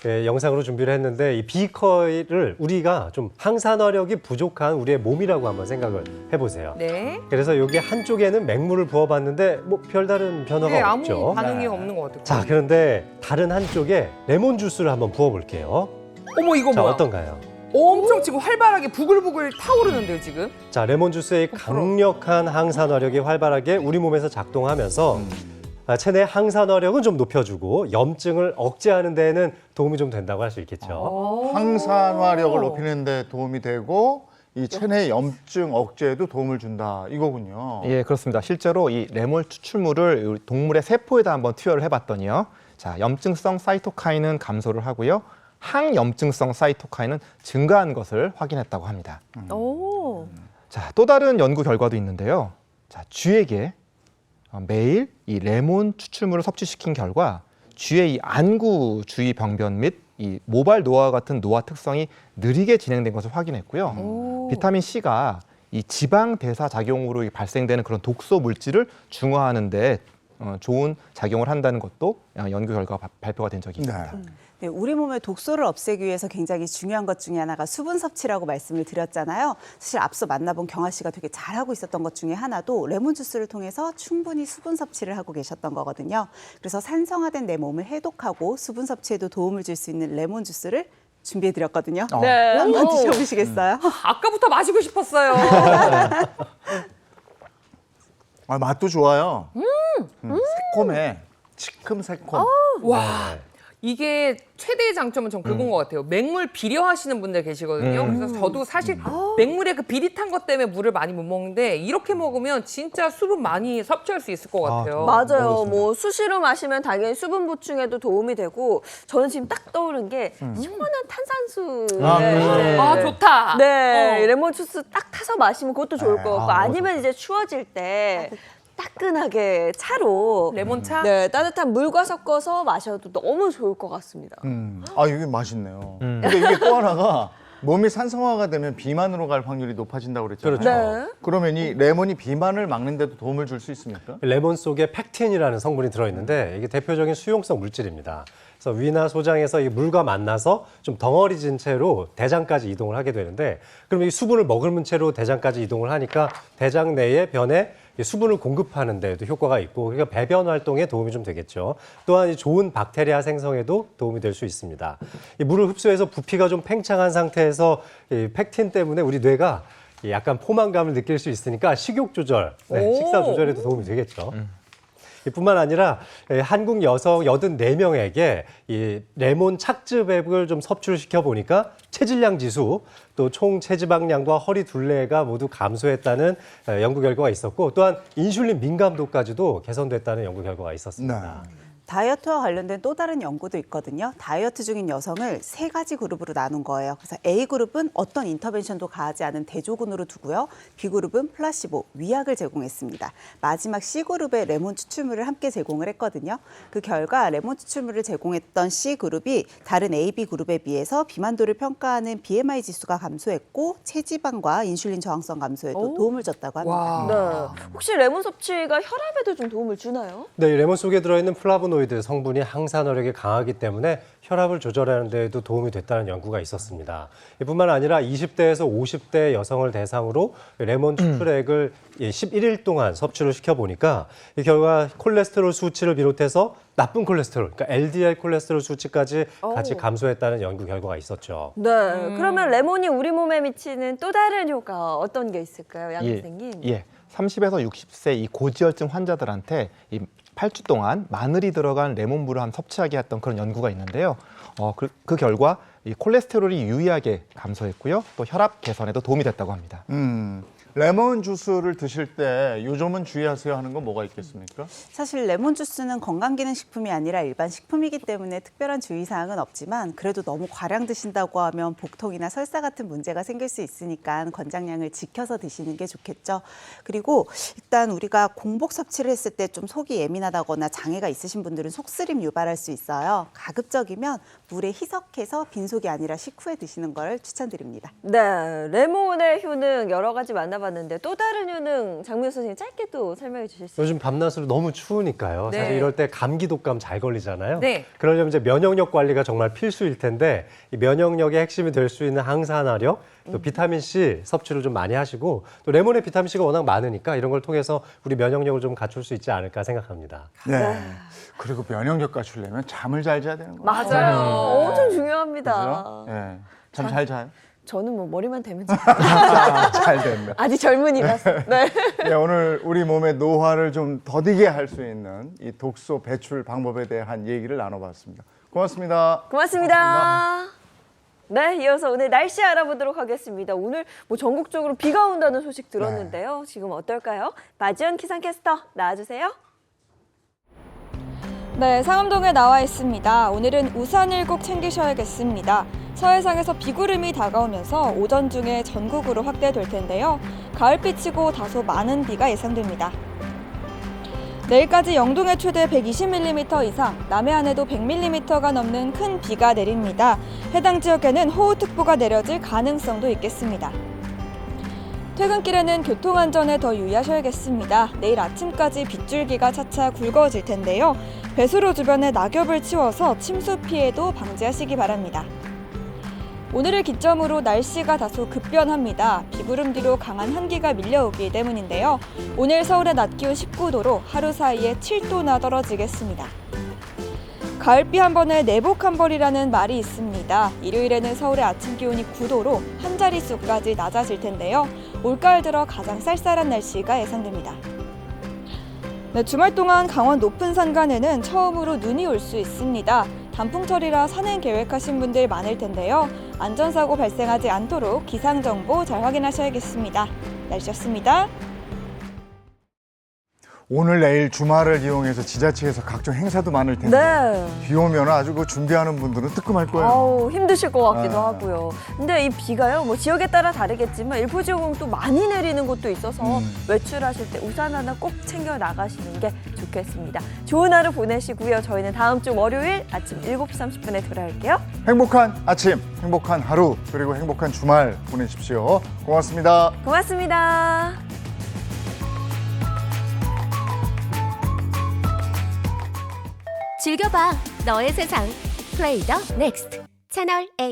예, 영상으로 준비를 했는데 이 비커를 우리가 좀 항산화력이 부족한 우리의 몸이라고 한번 생각을 해보세요. 네. 그래서 여기 한쪽에는 맹물을 부어봤는데 뭐 별다른 변화가 네, 아무 없죠. 반응이 없는 것 같아요. 자, 그런데 다른 한쪽에 레몬 주스를 한번 부어볼게요. 어머 이거 자, 뭐야? 어떤가요? 엄청 지금 활발하게 부글부글 타오르는데요 지금. 자, 레몬 주스의 강력한 항산화력이 활발하게 우리 몸에서 작동하면서 체내 항산화력은 좀 높여주고 염증을 억제하는 데에는 도움이 좀 된다고 할 수 있겠죠. 항산화력을 높이는 데 도움이 되고 이 체내 염증 억제에도 도움을 준다 이거군요. 예, 그렇습니다. 실제로 이 레몬 추출물을 우리 동물의 세포에다 한번 투여를 해봤더니요. 자, 염증성 사이토카인은 감소를 하고요. 항염증성 사이토카인은 증가한 것을 확인했다고 합니다. 오. 자, 또 다른 연구 결과도 있는데요. 자, 쥐에게 매일 이 레몬 추출물을 섭취시킨 결과 쥐의 이 안구 주위 병변 및 이 모발 노화와 같은 노화 특성이 느리게 진행된 것을 확인했고요. 비타민 C가 이 지방 대사 작용으로 발생되는 그런 독소 물질을 중화하는 데 좋은 작용을 한다는 것도 연구 결과가 발표가 된 적이 있습니다. 네, 우리 몸의 독소를 없애기 위해서 굉장히 중요한 것 중에 하나가 수분 섭취라고 말씀을 드렸잖아요. 사실 앞서 만나본 경아 씨가 되게 잘하고 있었던 것 중에 하나도 레몬 주스를 통해서 충분히 수분 섭취를 하고 계셨던 거거든요. 그래서 산성화된 내 몸을 해독하고 수분 섭취에도 도움을 줄 수 있는 레몬 주스를 준비해드렸거든요. 네. 한번 드셔보시겠어요? 아까부터 마시고 싶었어요. 아, 맛도 좋아요. 새콤해. 시큼 새콤. 와. 이게 최대의 장점은 전 그건 것 같아요. 맹물 비려하시는 분들 계시거든요. 그래서 저도 사실 맹물의 그 비릿한 것 때문에 물을 많이 못 먹는데 이렇게 먹으면 진짜 수분 많이 섭취할 수 있을 것 같아요. 맞아요. 뭐 수시로 마시면 당연히 수분 보충에도 도움이 되고 저는 지금 딱 떠오른 게 시원한 탄산수. 아, 좋다. 네, 레몬 주스 딱 타서 마시면 그것도 좋을 것 같고 아, 아니면 이제 추워질 때 따끈하게 차로 레몬차? 네, 따뜻한 물과 섞어서 마셔도 너무 좋을 것 같습니다. 아, 이게 맛있네요. 근데 이게 또 하나가 몸이 산성화가 되면 비만으로 갈 확률이 높아진다고 그랬잖아요. 그렇죠. 네. 그러면 이 레몬이 비만을 막는 데도 도움을 줄 수 있습니까? 레몬 속에 팩틴이라는 성분이 들어있는데 이게 대표적인 수용성 물질입니다. 그래서 위나 소장에서 이 물과 만나서 좀 덩어리진 채로 대장까지 이동을 하게 되는데 그럼 이 수분을 머금은 채로 대장까지 이동을 하니까 대장 내의 변에 수분을 공급하는 데도 효과가 있고 그러니까 배변 활동에 도움이 좀 되겠죠. 또한 이 좋은 박테리아 생성에도 도움이 될 수 있습니다. 이 물을 흡수해서 부피가 좀 팽창한 상태에서 이 팩틴 때문에 우리 뇌가 약간 포만감을 느낄 수 있으니까 식욕 조절, 식사 조절에도 도움이 되겠죠. 뿐만 아니라 한국 여성 84명에게 이 레몬 착즙액을 좀 섭취를 시켜보니까 체질량 지수, 또 총 체지방량과 허리 둘레가 모두 감소했다는 연구 결과가 있었고, 또한 인슐린 민감도까지도 개선됐다는 연구 결과가 있었습니다. 다이어트와 관련된 또 다른 연구도 있거든요. 다이어트 중인 여성을 3가지 그룹으로 나눈 거예요. 그래서 A그룹은 어떤 인터벤션도 가하지 않은 대조군으로 두고요. B그룹은 플라시보, 위약을 제공했습니다. 마지막 C그룹에 레몬 추출물을 함께 제공을 했거든요. 그 결과 레몬 추출물을 제공했던 C그룹이 다른 A, B그룹에 비해서 비만도를 평가하는 BMI 지수가 감소했고 체지방과 인슐린 저항성 감소에도 도움을 줬다고 합니다. 네. 혹시 레몬 섭취가 혈압에도 좀 도움을 주나요? 네, 이 레몬 속에 들어있는 플라보노이드 성분이 항산화력이 강하기 때문에 혈압을 조절하는 데에도 도움이 됐다는 연구가 있었습니다. 이뿐만 아니라 20대에서 50대 여성을 대상으로 레몬 추출액을 11일 동안 섭취를 시켜보니까 이 결과 콜레스테롤 수치를 비롯해서 나쁜 콜레스테롤, 그러니까 LDL 콜레스테롤 수치까지 같이 감소했다는 연구 결과가 있었죠. 네, 그러면 레몬이 우리 몸에 미치는 또 다른 효과 어떤 게 있을까요, 양 선생님? 30에서 60세 이 고지혈증 환자들한테 이 8주 동안 마늘이 들어간 레몬물을 섭취하게 했던 그런 연구가 있는데요. 그 결과 이 콜레스테롤이 유의하게 감소했고요. 또 혈압 개선에도 도움이 됐다고 합니다. 레몬 주스를 드실 때 요즘은 주의하세요 하는 건 뭐가 있겠습니까? 사실 레몬 주스는 건강기능식품이 아니라 일반 식품이기 때문에 특별한 주의사항은 없지만 그래도 너무 과량 드신다고 하면 복통이나 설사 같은 문제가 생길 수 있으니까 권장량을 지켜서 드시는 게 좋겠죠. 그리고 일단 우리가 공복 섭취를 했을 때 좀 속이 예민하다거나 장애가 있으신 분들은 속쓰림 유발할 수 있어요. 가급적이면 물에 희석해서 빈속이 아니라 식후에 드시는 걸 추천드립니다. 네, 레몬의 효능 여러 가지 만나봤는데 또 다른 효능 장미호 선생님 짧게 또 설명해 주실 수 있어요? 요즘 밤낮으로 너무 추우니까요. 네. 사실 이럴 때 감기 독감 잘 걸리잖아요. 네. 그러려면 이제 면역력 관리가 정말 필수일 텐데 이 면역력의 핵심이 될 수 있는 항산화력, 또 비타민 C 섭취를 좀 많이 하시고 또 레몬에 비타민 C가 워낙 많으니까 이런 걸 통해서 우리 면역력을 좀 갖출 수 있지 않을까 생각합니다. 네. 그리고 면역력 갖추려면 잠을 잘 자야 되는 거예요. 맞아요. 엄청 중요합니다. 그죠? 네. 잠 잘 자요? 저는 뭐 머리만 대면 잘 된다. 아직 젊은이라서. 네. 네, 오늘 우리 몸의 노화를 좀 더디게 할 수 있는 이 독소 배출 방법에 대한 얘기를 나눠봤습니다. 고맙습니다. 고맙습니다. 네, 이어서 오늘 날씨 알아보도록 하겠습니다. 오늘 뭐 전국적으로 비가 온다는 소식 들었는데요. 지금 어떨까요? 마지연 기상캐스터 나와주세요. 네, 상암동에 나와 있습니다. 오늘은 우산을 꼭 챙기셔야겠습니다. 서해상에서 비구름이 다가오면서 오전 중에 전국으로 확대될 텐데요. 가을비치고 다소 많은 비가 예상됩니다. 내일까지 영동에 최대 120mm 이상, 남해안에도 100mm가 넘는 큰 비가 내립니다. 해당 지역에는 호우특보가 내려질 가능성도 있겠습니다. 퇴근길에는 교통안전에 더 유의하셔야겠습니다. 내일 아침까지 빗줄기가 차차 굵어질 텐데요. 배수로 주변에 낙엽을 치워서 침수 피해도 방지하시기 바랍니다. 오늘을 기점으로 날씨가 다소 급변합니다. 비구름 뒤로 강한 한기가 밀려오기 때문인데요. 오늘 서울의 낮 기온 19도로 하루 사이에 7도나 떨어지겠습니다. 가을비 한 번에 내복 한 벌이라는 말이 있습니다. 일요일에는 서울의 아침 기온이 9도로 한 자릿수까지 낮아질 텐데요. 올가을 들어 가장 쌀쌀한 날씨가 예상됩니다. 네, 주말 동안 강원 높은 산간에는 처음으로 눈이 올 수 있습니다. 단풍철이라 산행 계획하신 분들 많을 텐데요. 안전사고 발생하지 않도록 기상정보 잘 확인하셔야겠습니다. 날씨였습니다. 오늘 내일 주말을 이용해서 지자체에서 각종 행사도 많을 텐데 네. 비 오면 아주 그 준비하는 분들은 뜨끔할 거예요. 아우, 힘드실 것 같기도 네. 하고요. 근데 이 비가요, 뭐 지역에 따라 다르겠지만 일부 지역은 또 많이 내리는 곳도 있어서 외출하실 때 우산 하나 꼭 챙겨 나가시는 게 좋겠습니다. 좋은 하루 보내시고요. 저희는 다음 주 월요일 아침 7시 30분에 돌아올게요. 행복한 아침, 행복한 하루, 그리고 행복한 주말 보내십시오. 고맙습니다. 고맙습니다. 즐겨봐 너의 세상 플레이 더 넥스트 채널 A.